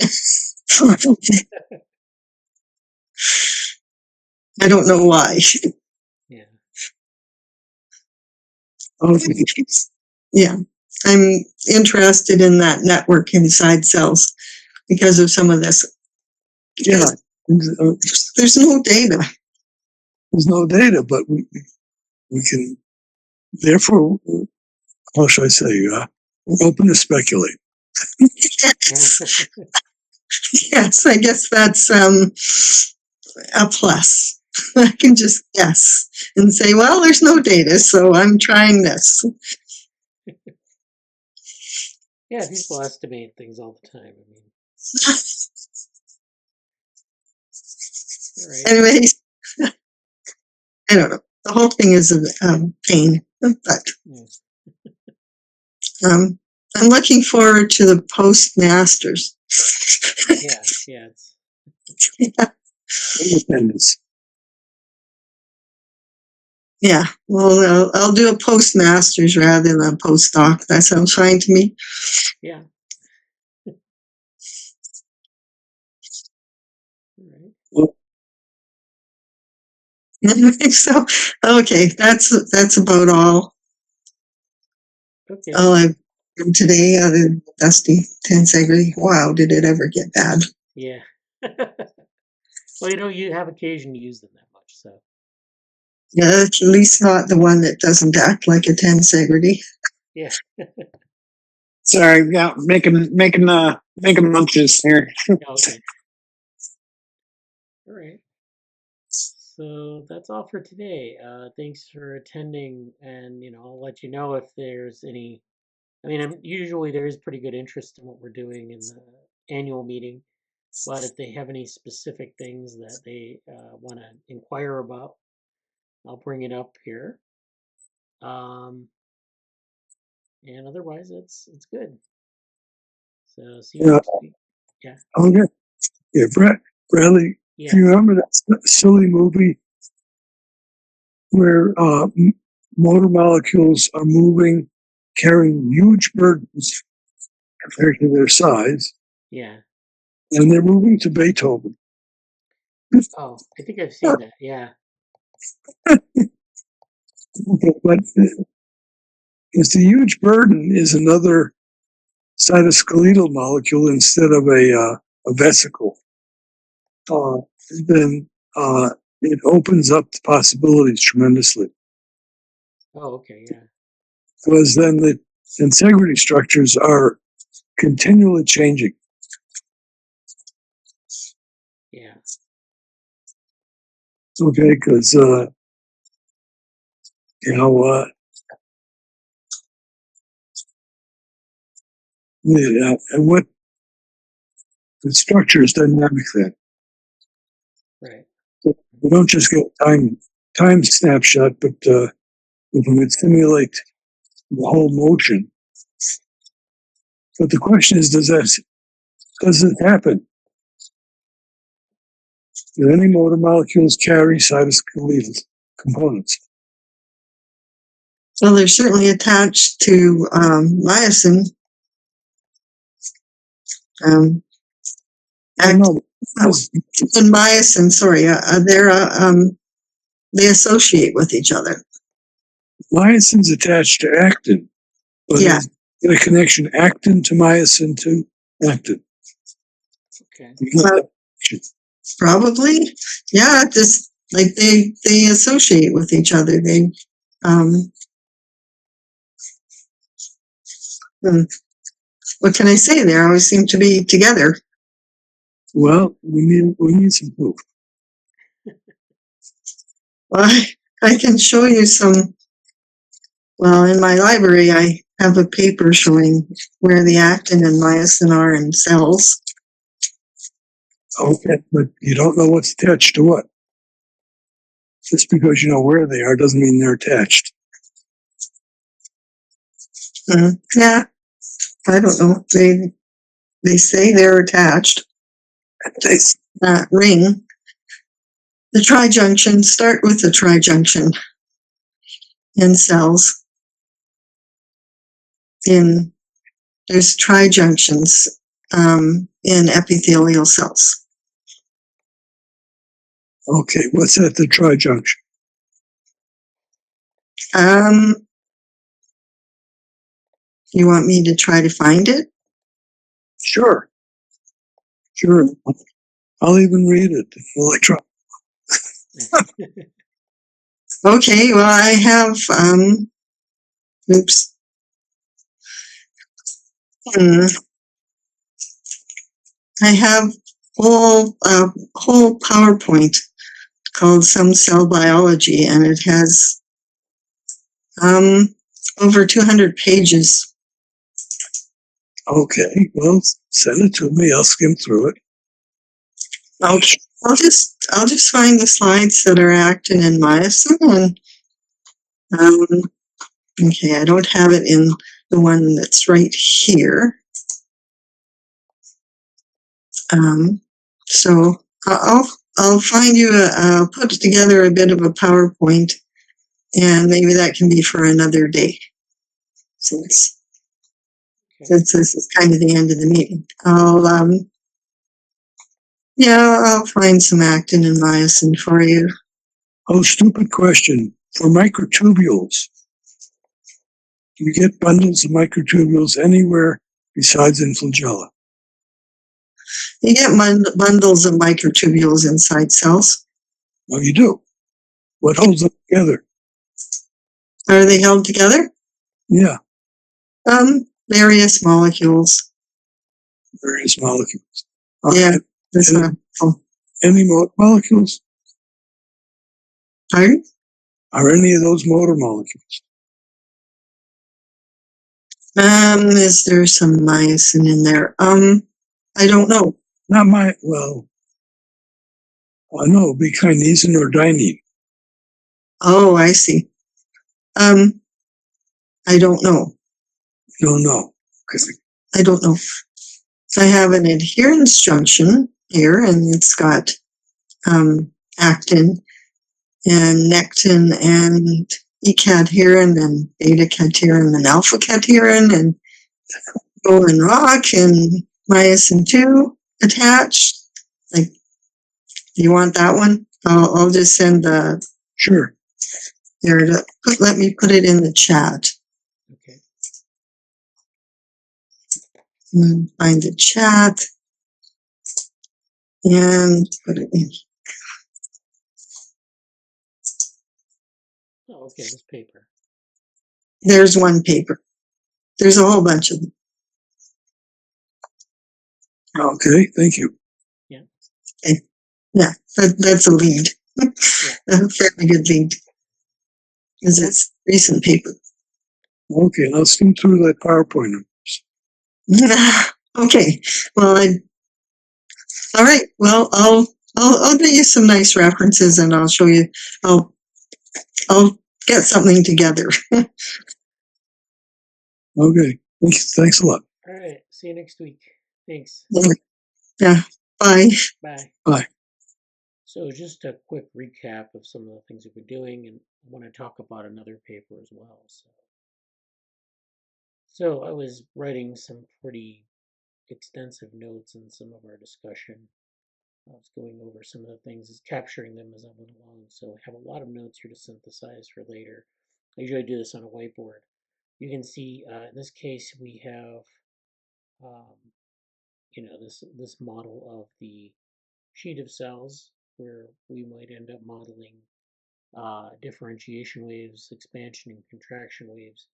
I don't know why. Yeah. Okay. Yeah, I'm interested in that network inside cells because of some of this. Yeah. There's no data. There's no data, but we can, therefore, how should I say, we're open to speculate. Yes, I guess that's a plus. I can just guess and say, well, there's no data, so I'm trying this. Yeah, people estimate things all the time. I mean, right. Anyway, I don't know. The whole thing is a pain, but I'm looking forward to the postmasters. Yeah. Independence. Yeah, well, I'll do a postmasters rather than a postdoc. That sounds fine to me. Yeah. All right. So, okay, that's about all. Okay. All I've done today, other than dusty tensegrity. Wow, did it ever get bad? Yeah. Well, you have occasion to use them that much. Yeah, at least not the one that doesn't act like a tensegrity. Yeah. Sorry, yeah, making munches here. Okay. All right. So that's all for today. Thanks for attending, and I'll let you know if there's any. I mean, usually there is pretty good interest in what we're doing in the annual meeting, but if they have any specific things that they want to inquire about, I'll bring it up here. And otherwise, it's good. So see you Yeah. next week. Yeah. Okay. Yeah, Bradley, Yeah. do you remember that silly movie where motor molecules are moving, carrying huge burdens compared to their size, Yeah. and they're moving to Beethoven? Oh, I think I've seen that. Yeah. But because the huge burden is another cytoskeletal molecule instead of a vesicle, then it opens up the possibilities tremendously. Oh, okay. Yeah. Because then the tensegrity structures are continually changing. Yeah. Okay, because and what the structure is dynamic then. Right. We don't just get time snapshot, but we can simulate the whole motion. But the question is, does it happen? Do any motor molecules carry cytoskeletal components? Well, they're certainly attached to myosin. No, And myosin, sorry, they associate with each other. myosin's attached to actin, but Yeah. a connection actin to myosin to actin. Okay. Probably, yeah. Just like they associate with each other. They, what can I say? They always seem to be together. Well, we need some proof. Well, I can show you some. Well, in my library, I have a paper showing where the actin and myosin are in cells. Okay, but you don't know what's attached to what. Just because you know where they are doesn't mean they're attached. Yeah, I don't know. They say they're attached. That ring. The trijunction. Start with the trijunction in cells. There's trijunctions in epithelial cells. Okay, what's at the trijunction? You want me to try to find it? Sure. I'll even read it in electron. Okay, well, I have, oops. I have whole PowerPoint called Some Cell Biology, and it has over 200 pages. Okay, well, send it to me. I'll skim through it. Okay. I'll just find the slides that are actin and myosin, and okay, I don't have it in the one that's right here. So I'll find you I'll put together a bit of a PowerPoint, and maybe that can be for another day, since this is kind of the end of the meeting. I'll find some actin and myosin for you. Oh, stupid question. For microtubules, do you get bundles of microtubules anywhere besides in flagella? You get bundles of microtubules inside cells. Oh, you do? What holds them together? Are they held together? Yeah, Various molecules. various molecules. Yeah, that's Any, not. Oh, any molecules? pardon? Are any of those motor molecules? Is there some myosin in there? I don't know. Not my, well, I know it'd be kinesin or dynein. Oh, I see. I don't know. You don't know. Because I don't know. I have an adherens junction here, and it's got actin and nectin and E-cadherin and beta-cadherin and alpha-cadherin and golden rock and myosin 2 attached. Like, do you want that one? I'll just send the sure. there to let me put it in the chat. Okay. Find the chat and put it in. Oh, okay, this paper. There's one paper. There's a whole bunch of them. Okay, thank you. Yeah. Okay. Yeah, that's a lead. Yeah. A fairly good lead. Because it's recent paper. Okay, now skim through that PowerPoint. Okay. Well, all right. Well, I'll get you some nice references, and I'll show you. I'll get something together. Okay, thanks a lot. All right. See you next week. Thanks. Yeah. Bye. Bye. Bye. So just a quick recap of some of the things that we're doing, and I want to talk about another paper as well. So I was writing some pretty extensive notes in some of our discussion. I was going over some of the things, capturing them as I went along. So I have a lot of notes here to synthesize for later. I usually do this on a whiteboard. You can see in this case we have, um, this model of the sheet of cells where we might end up modeling differentiation waves, expansion and contraction waves,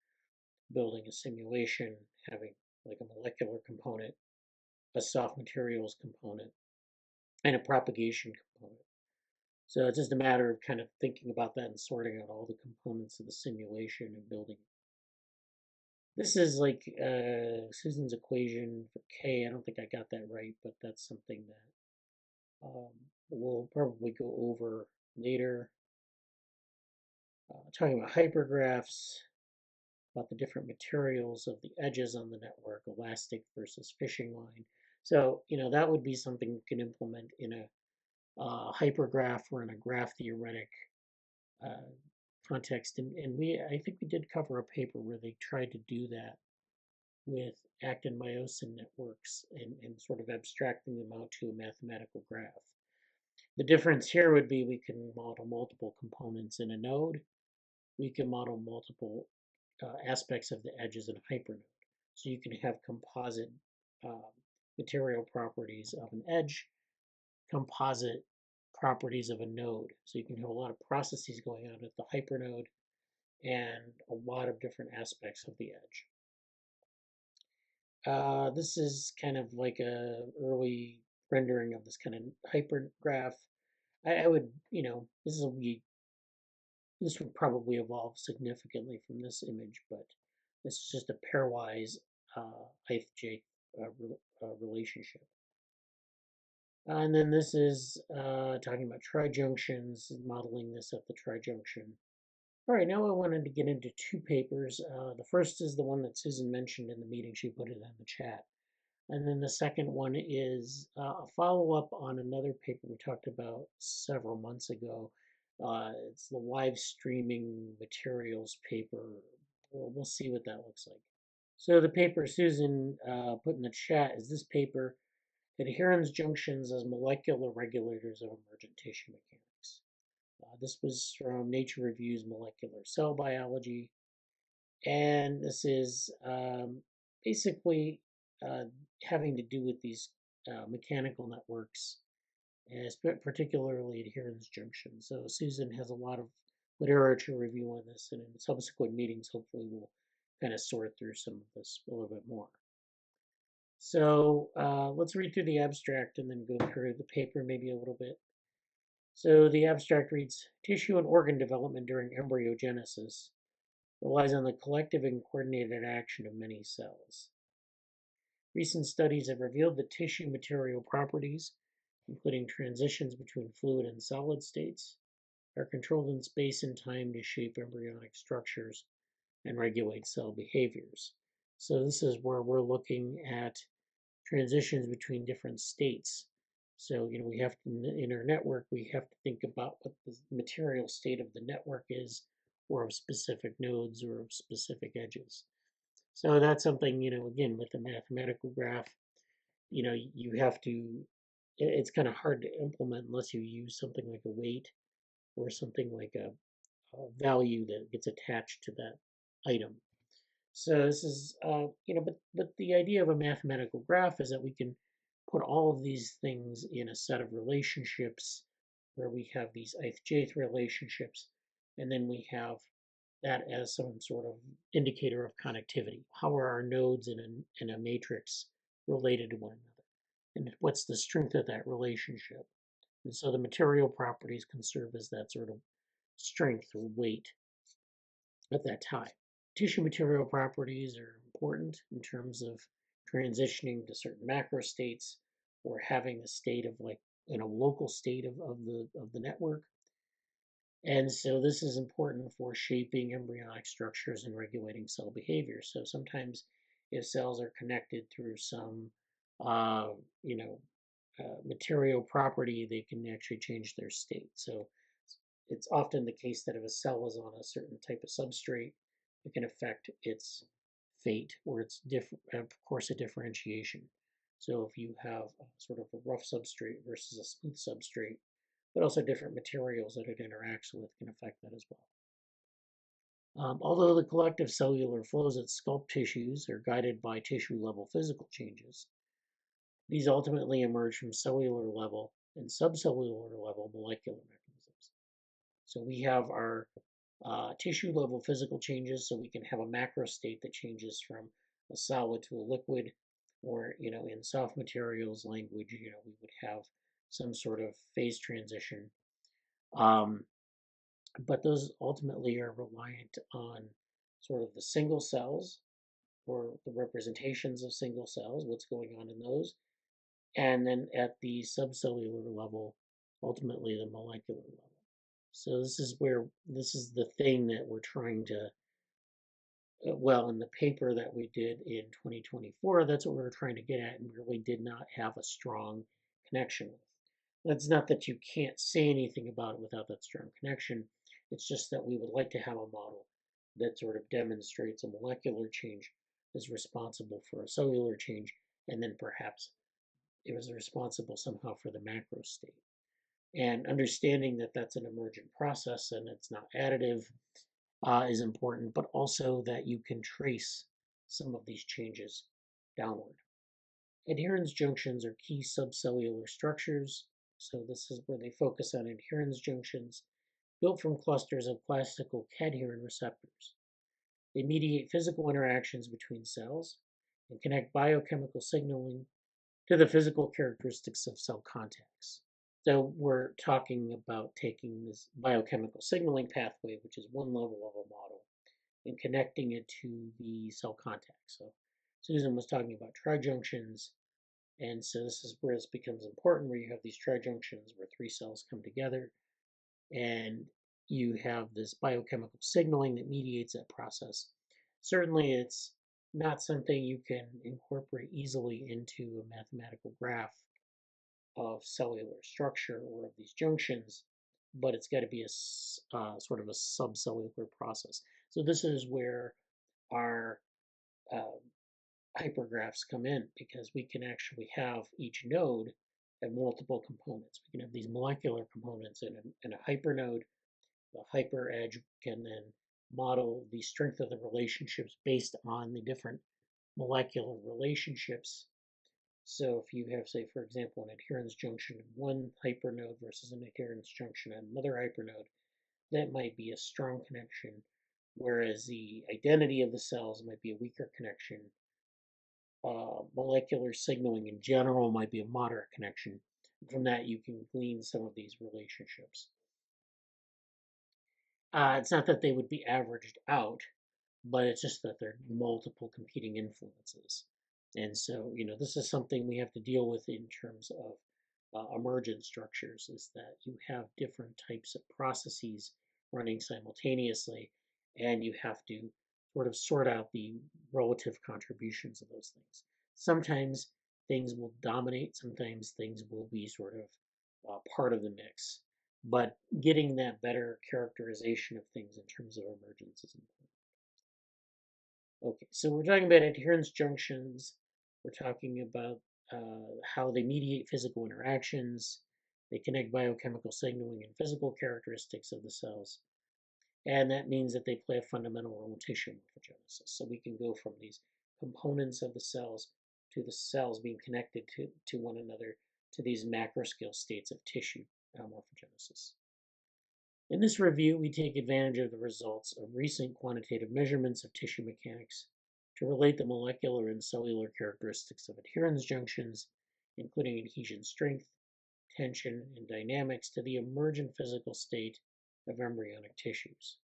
building a simulation, having like a molecular component, a soft materials component, and a propagation component. So it's just a matter of kind of thinking about that and sorting out all the components of the simulation and building. This is like Susan's equation for K. I don't think I got that right, but that's something that we'll probably go over later. Talking about hypergraphs, about the different materials of the edges on the network, elastic versus fishing line. So, that would be something you can implement in a hypergraph or in a graph theoretic uh, context. And I think we did cover a paper where they tried to do that with actin myosin networks and sort of abstracting them out to a mathematical graph. The difference here would be we can model multiple components in a node. We can model multiple aspects of the edges in a hypernode. So you can have composite material properties of an edge, composite properties of a node. So you can have a lot of processes going on at the hypernode and a lot of different aspects of the edge. This is kind of like a early rendering of this kind of hypergraph. I would, this would probably evolve significantly from this image, but this is just a pairwise Hyph-J relationship. And then this is talking about trijunctions, modeling this at the trijunction. All right, now I wanted to get into two papers. The first is the one that Susan mentioned in the meeting. She put it in the chat. And then the second one is a follow-up on another paper we talked about several months ago. It's the live streaming materials paper. We'll see what that looks like. So the paper Susan put in the chat is this paper, Adherens Junctions as Molecular Regulators of Emergentation Mechanics. This was from Nature Reviews Molecular Cell Biology. And this is basically having to do with these mechanical networks and particularly adherens junctions. So Susan has a lot of literature review on this, and in subsequent meetings, hopefully we'll kind of sort through some of this a little bit more. So let's read through the abstract and then go through the paper maybe a little bit. So the abstract reads, tissue and organ development during embryogenesis relies on the collective and coordinated action of many cells. Recent studies have revealed that tissue material properties, including transitions between fluid and solid states, are controlled in space and time to shape embryonic structures and regulate cell behaviors. So this is where we're looking at transitions between different states. So, we have to, in our network, we have to think about what the material state of the network is, or of specific nodes or of specific edges. So that's something, again, with the mathematical graph, you have to, it's kind of hard to implement unless you use something like a weight or something like a value that gets attached to that item. So this is, but the idea of a mathematical graph is that we can put all of these things in a set of relationships where we have these ith-jth relationships, and then we have that as some sort of indicator of connectivity. How are our nodes in a matrix related to one another? And what's the strength of that relationship? And so the material properties can serve as that sort of strength or weight at that time. Tissue material properties are important in terms of transitioning to certain macro states or having a state of local state of the network. And so this is important for shaping embryonic structures and regulating cell behavior. So sometimes if cells are connected through some, uh, you know, material property, they can actually change their state. So it's often the case that if a cell is on a certain type of substrate, it can affect its fate or its course of differentiation. So if you have sort of a rough substrate versus a smooth substrate, but also different materials that it interacts with can affect that as well. Although the collective cellular flows that sculpt tissues are guided by tissue level physical changes, these ultimately emerge from cellular level and subcellular level molecular mechanisms. So we have our tissue level physical changes, so we can have a macro state that changes from a solid to a liquid, or in soft materials language, we would have some sort of phase transition. But those ultimately are reliant on sort of the single cells or the representations of single cells, what's going on in those, and then at the subcellular level, ultimately the molecular level. So this is the thing that we're trying to, well, in the paper that we did in 2024, that's what we were trying to get at and really did not have a strong connection with. That's not that you can't say anything about it without that strong connection. It's just that we would like to have a model that sort of demonstrates a molecular change is responsible for a cellular change, and then perhaps it was responsible somehow for the macro state. And understanding that that's an emergent process and it's not additive is important, but also that you can trace some of these changes downward. Adherens junctions are key subcellular structures. So this is where they focus on adherens junctions built from clusters of classical cadherin receptors. They mediate physical interactions between cells and connect biochemical signaling to the physical characteristics of cell contacts. So we're talking about taking this biochemical signaling pathway, which is one level of a model, and connecting it to the cell contact. So Susan was talking about trijunctions, and so this is where this becomes important, where you have these trijunctions where three cells come together, and you have this biochemical signaling that mediates that process. Certainly, it's not something you can incorporate easily into a mathematical graph of cellular structure or of these junctions, but it's got to be a sort of a subcellular process. So this is where our uh, hypergraphs come in, because we can actually have each node have multiple components. We can have these molecular components in a hypernode. The hyper edge can then model the strength of the relationships based on the different molecular relationships So if you have, say, for example, an adherens junction in one hypernode versus an adherens junction on another hypernode, that might be a strong connection, whereas the identity of the cells might be a weaker connection. Molecular signaling in general might be a moderate connection. From that, you can glean some of these relationships. It's not that they would be averaged out, but it's just that there are multiple competing influences. And so, this is something we have to deal with in terms of emergent structures, is that you have different types of processes running simultaneously, and you have to sort of sort out the relative contributions of those things. Sometimes things will dominate, sometimes things will be sort of part of the mix. But getting that better characterization of things in terms of emergence is important. Okay, so we're talking about adherens junctions. We're talking about how they mediate physical interactions. They connect biochemical signaling and physical characteristics of the cells. And that means that they play a fundamental role in tissue morphogenesis. So we can go from these components of the cells to the cells being connected to one another to these macro scale states of tissue morphogenesis. In this review, we take advantage of the results of recent quantitative measurements of tissue mechanics to relate the molecular and cellular characteristics of adherens junctions, including adhesion strength, tension, and dynamics, to the emergent physical state of embryonic tissues.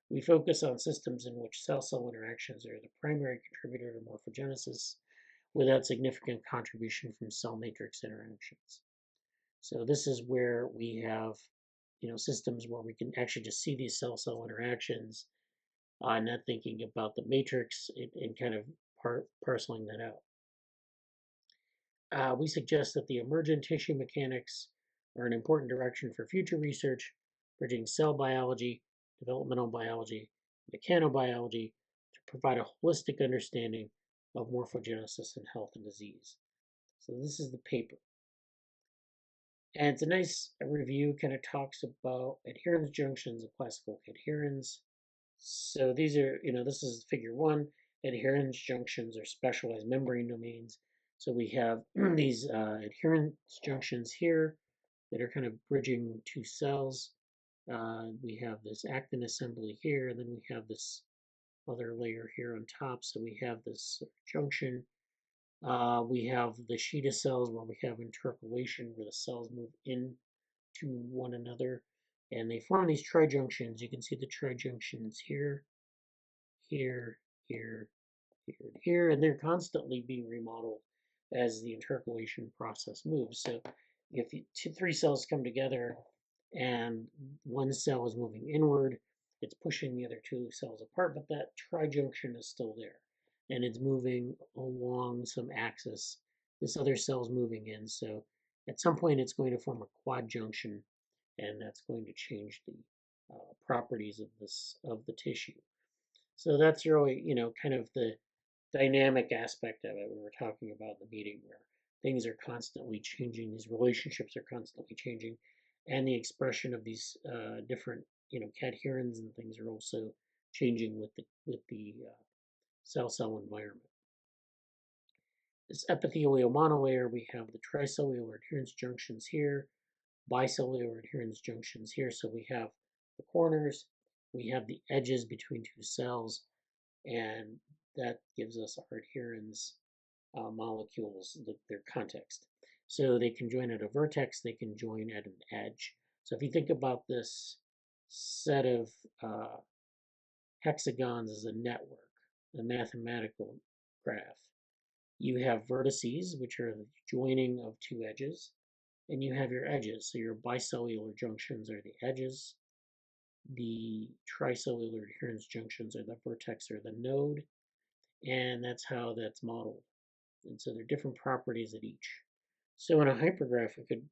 We focus on systems in which cell-cell interactions are the primary contributor to morphogenesis without significant contribution from cell matrix interactions. So this is where we have systems where we can actually just see these cell-cell interactions, not thinking about the matrix and kind of parceling that out. We suggest that the emergent tissue mechanics are an important direction for future research, bridging cell biology, developmental biology, mechanobiology to provide a holistic understanding of morphogenesis in health and disease. So this is the paper. And it's a nice review, kind of talks about adherens junctions and classical adherens. So these are, this is figure 1. Adherens junctions are specialized membrane domains. So we have these adherens junctions here that are kind of bridging two cells. We have this actin assembly here, and then we have this other layer here on top. So we have this junction. We have the sheet of cells where we have intercalation, where the cells move in to one another, and they form these trijunctions. You can see the trijunctions here, here, here, here, here, and they're constantly being remodeled as the intercalation process moves. So if three cells come together and one cell is moving inward, it's pushing the other two cells apart, but that trijunction is still there, and it's moving along some axis. This other cell is moving in, so at some point it's going to form a quad junction, and that's going to change the properties of the tissue. So that's really, kind of the dynamic aspect of it when we're talking about the meeting, where things are constantly changing, these relationships are constantly changing, and the expression of these different, cadherins and things are also changing with the cell environment. This epithelial monolayer, we have the tricellular adherens junctions here, bicellular adherens junctions here. So we have the corners, we have the edges between two cells, and that gives us our adherens molecules, their context. So they can join at a vertex, they can join at an edge. So if you think about this set of hexagons as a network, a mathematical graph, you have vertices, which are the joining of two edges, and you have your edges. So your bicellular junctions are the edges. The tricellular adherens junctions are the vertex or the node, and that's how that's modeled. And so there are different properties at each. So in a hypergraph, we could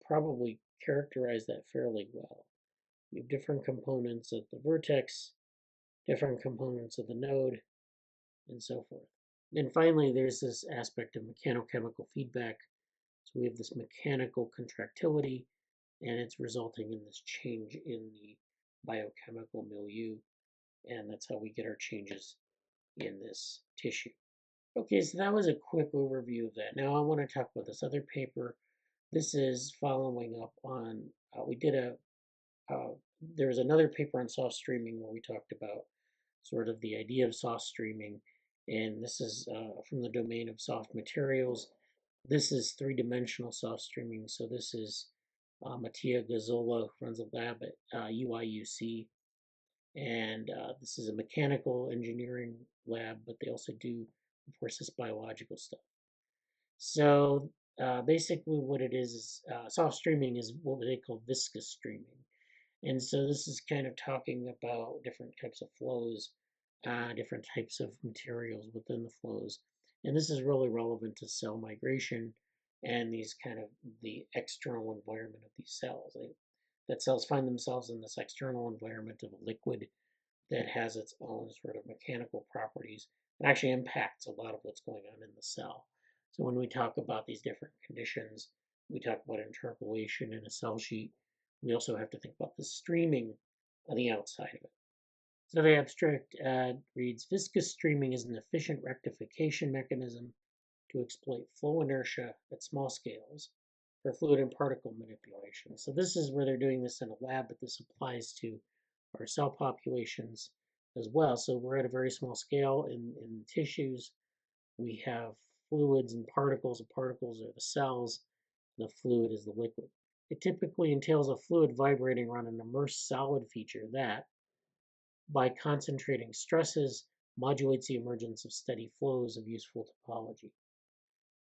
probably characterize that fairly well. You have different components of the vertex, different components of the node, and so forth. And finally, there's this aspect of mechanochemical feedback. So we have this mechanical contractility, and it's resulting in this change in the biochemical milieu, and that's how we get our changes in this tissue. Okay, so that was a quick overview of that. Now I want to talk about this other paper. This is following up on, we did there was another paper on soft streaming where we talked about sort of the idea of soft streaming, and this is from the domain of soft materials. This is three-dimensional soft streaming, so this is Mattia Gazzola, who runs a lab at UIUC, and this is a mechanical engineering lab, but they also do, of course, this biological stuff. So basically, what it is soft streaming is what they call viscous streaming. And so this is kind of talking about different types of flows, different types of materials within the flows. And this is really relevant to cell migration and these kind of the external environment of these cells. That cells find themselves in this external environment of a liquid that has its own sort of mechanical properties and actually impacts a lot of what's going on in the cell. So when we talk about these different conditions, we talk about interpolation in a cell sheet. We also have to think about the streaming on the outside of it. So the abstract reads, viscous streaming is an efficient rectification mechanism to exploit flow inertia at small scales for fluid and particle manipulation. So this is where they're doing this in a lab, but this applies to our cell populations as well. So we're at a very small scale in tissues. We have fluids and particles. The particles are the cells. The fluid is the liquid. It typically entails a fluid vibrating around an immersed solid feature that, by concentrating stresses, modulates the emergence of steady flows of useful topology.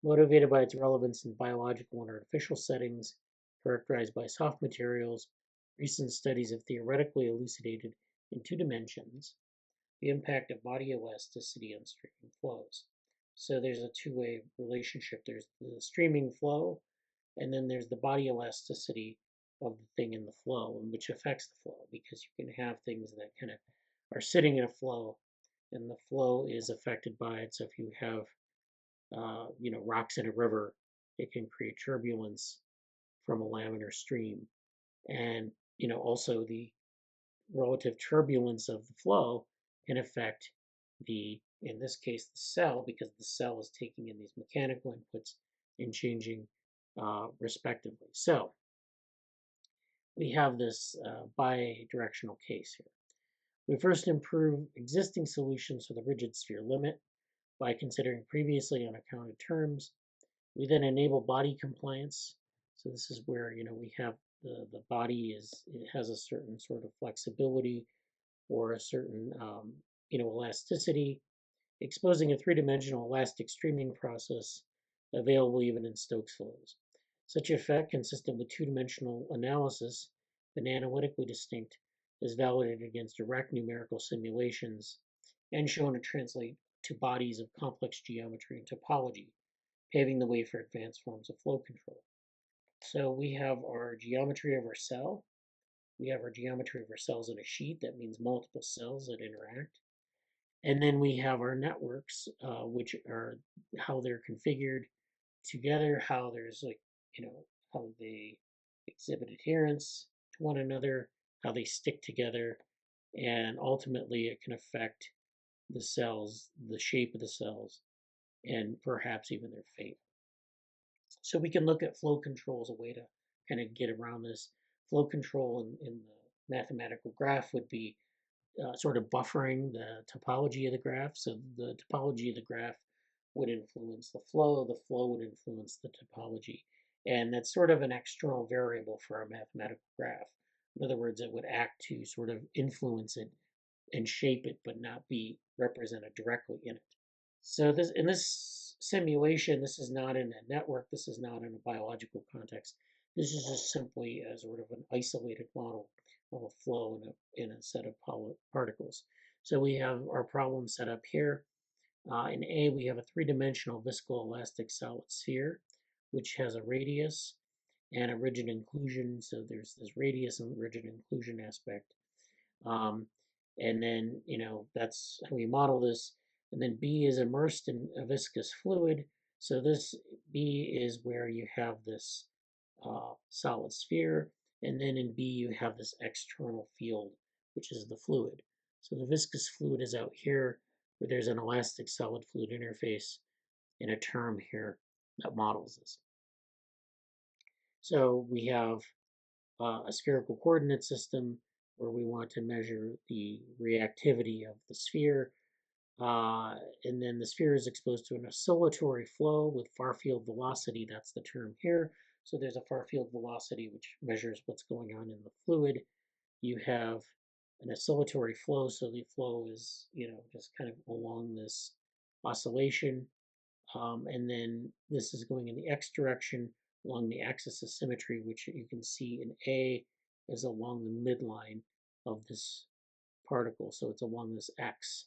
Motivated by its relevance in biological and artificial settings characterized by soft materials, recent studies have theoretically elucidated in two dimensions the impact of body elasticity on streaming flows. So there's a two-way relationship. There's the streaming flow, and then there's the body elasticity of the thing in the flow, which affects the flow because you can have things that kind of are sitting in a flow, and the flow is affected by it. So if you have rocks in a river, it can create turbulence from a laminar stream. And, also the relative turbulence of the flow can affect in this case, the cell, because the cell is taking in these mechanical inputs and changing respectively. So we have this bidirectional case here. We first improve existing solutions for the rigid sphere limit by considering previously unaccounted terms. We then enable body compliance. So this is where we have the body it has a certain sort of flexibility or a certain elasticity, exposing a three-dimensional elastic streaming process available even in Stokes flows. Such effect, consistent with two-dimensional analysis, but analytically distinct, is validated against direct numerical simulations and shown to translate to bodies of complex geometry and topology, paving the way for advanced forms of flow control. So we have our geometry of our cell. We have our geometry of our cells in a sheet. That means multiple cells that interact. And then we have our networks, which are how they're configured together, how there's how they exhibit adherence to one another, how they stick together, and ultimately it can affect the cells, the shape of the cells, and perhaps even their fate. So we can look at flow control as a way to kind of get around this. Flow control in the mathematical graph would be sort of buffering the topology of the graph. So the topology of the graph would influence the flow would influence the topology. And that's sort of an external variable for a mathematical graph. In other words, it would act to sort of influence it and shape it, but not be represented directly in it. So in this simulation, this is not in a network, this is not in a biological context. This is just simply a sort of an isolated model of a flow in a set of particles. So we have our problem set up here. In A, we have a three-dimensional viscoelastic solid sphere, which has a radius and a rigid inclusion. So there's this radius and rigid inclusion aspect. And then, that's how we model this. And then B is immersed in a viscous fluid. So this B is where you have this solid sphere. And then in B, you have this external field, which is the fluid. So the viscous fluid is out here. where there's an elastic solid fluid interface and a term here that models this. So we have a spherical coordinate system where we want to measure the reactivity of the sphere. And then the sphere is exposed to an oscillatory flow with far field velocity. That's the term here. So there's a far field velocity which measures what's going on in the fluid. You have an oscillatory flow, so the flow is, just kind of along this oscillation. And then this is going in the x direction along the axis of symmetry, which you can see in A is along the midline of this particle. So it's along this x.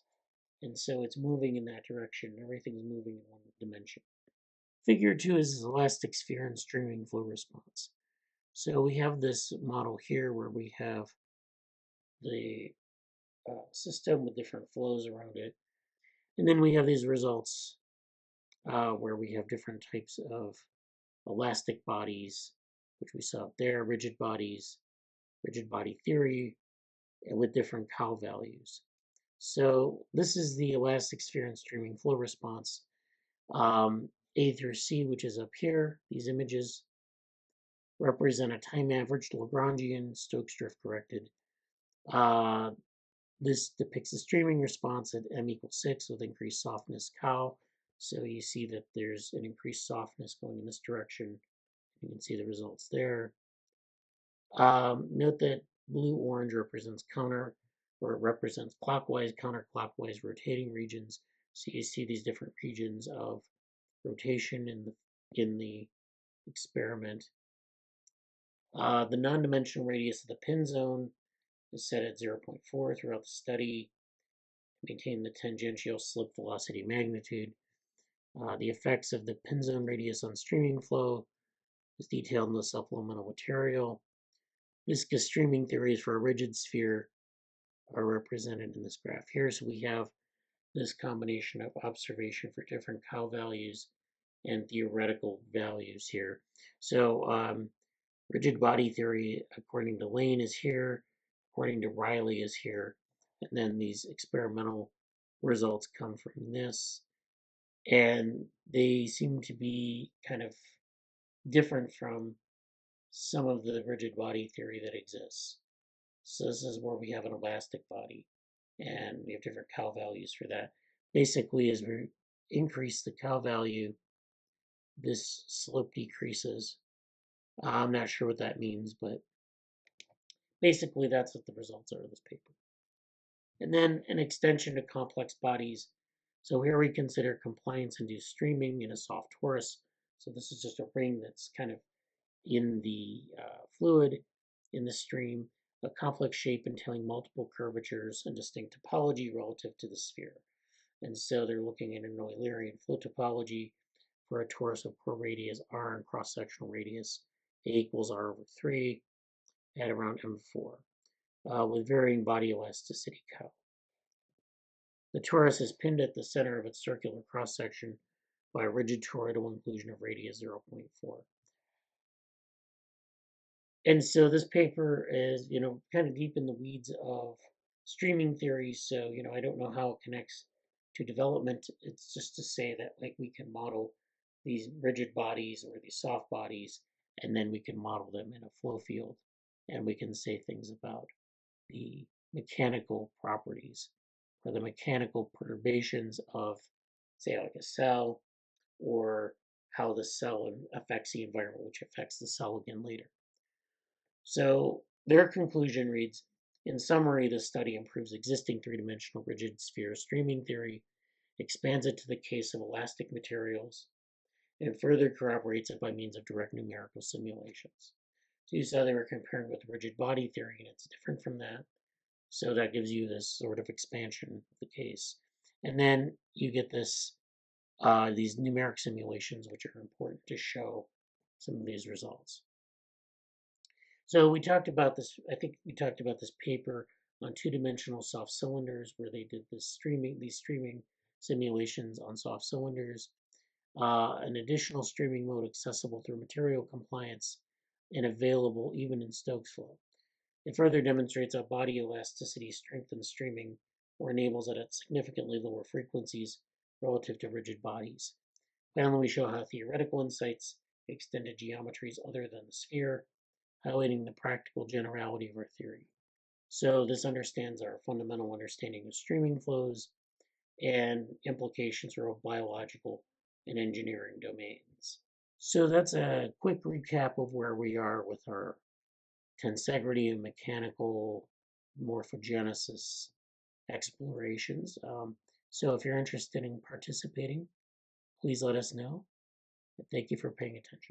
And so it's moving in that direction. Everything's moving in one dimension. Figure 2 is elastic sphere and streaming flow response. So we have this model here where we have the system with different flows around it. And then we have these results where we have different types of elastic bodies, which we saw up there, rigid bodies, rigid body theory, and with different cow values. So this is the elastic sphere and streaming flow response. A through C, which is up here, these images represent a time averaged Lagrangian Stokes drift corrected. This depicts the streaming response at m equals 6 with increased softness cow. So you see that there's an increased softness going in this direction. You can see the results there. Note that blue-orange represents represents clockwise, counterclockwise rotating regions. So you see these different regions of rotation in the experiment. The non-dimensional radius of the pin zone is set at 0.4 throughout the study. Maintain the tangential slip velocity magnitude. The effects of the pin zone radius on streaming flow is detailed in the supplemental material. Viscous streaming theories for a rigid sphere are represented in this graph here. So we have this combination of observation for different cow values and theoretical values here. So rigid body theory, according to Lane, is here. According to Riley, is here. And then these experimental results come from this. And they seem to be kind of different from some of the rigid body theory that exists. So this is where we have an elastic body, and we have different cow values for that. Basically, as we increase the cow value, this slope decreases. I'm not sure what that means, but basically that's what the results are of this paper. And then an extension to complex bodies. So here we consider compliance-induced streaming in a soft torus. So this is just a ring that's kind of in the fluid in the stream, a complex shape entailing multiple curvatures and distinct topology relative to the sphere. And so they're looking at an Eulerian flow topology for a torus of core radius r and cross-sectional radius A equals r over 3 at around m4 with varying body elasticity cow. The torus is pinned at the center of its circular cross-section by a rigid toroidal inclusion of radius 0.4. And so this paper is, kind of deep in the weeds of streaming theory. So, I don't know how it connects to development. It's just to say that, like, we can model these rigid bodies or these soft bodies, and then we can model them in a flow field, and we can say things about the mechanical properties or the mechanical perturbations of, say, like a cell, or how the cell affects the environment, which affects the cell again later. So their conclusion reads, in summary, this study improves existing three-dimensional rigid sphere streaming theory, expands it to the case of elastic materials, and further corroborates it by means of direct numerical simulations. So you saw they were comparing with rigid body theory, and it's different from that. So that gives you this sort of expansion of the case. And then you get these numeric simulations, which are important to show some of these results. So we talked about this, I think we talked about this paper on two-dimensional soft cylinders where they did these streaming simulations on soft cylinders. An additional streaming mode accessible through material compliance and available even in Stokes flow. It further demonstrates how body elasticity strengthens streaming or enables it at significantly lower frequencies relative to rigid bodies. Finally, we show how theoretical insights extend to geometries other than the sphere, highlighting the practical generality of our theory. So this understands our fundamental understanding of streaming flows and implications for both biological and engineering domains. So that's a quick recap of where we are with our tensegrity and mechanical morphogenesis explorations. So if you're interested in participating, please let us know. Thank you for paying attention.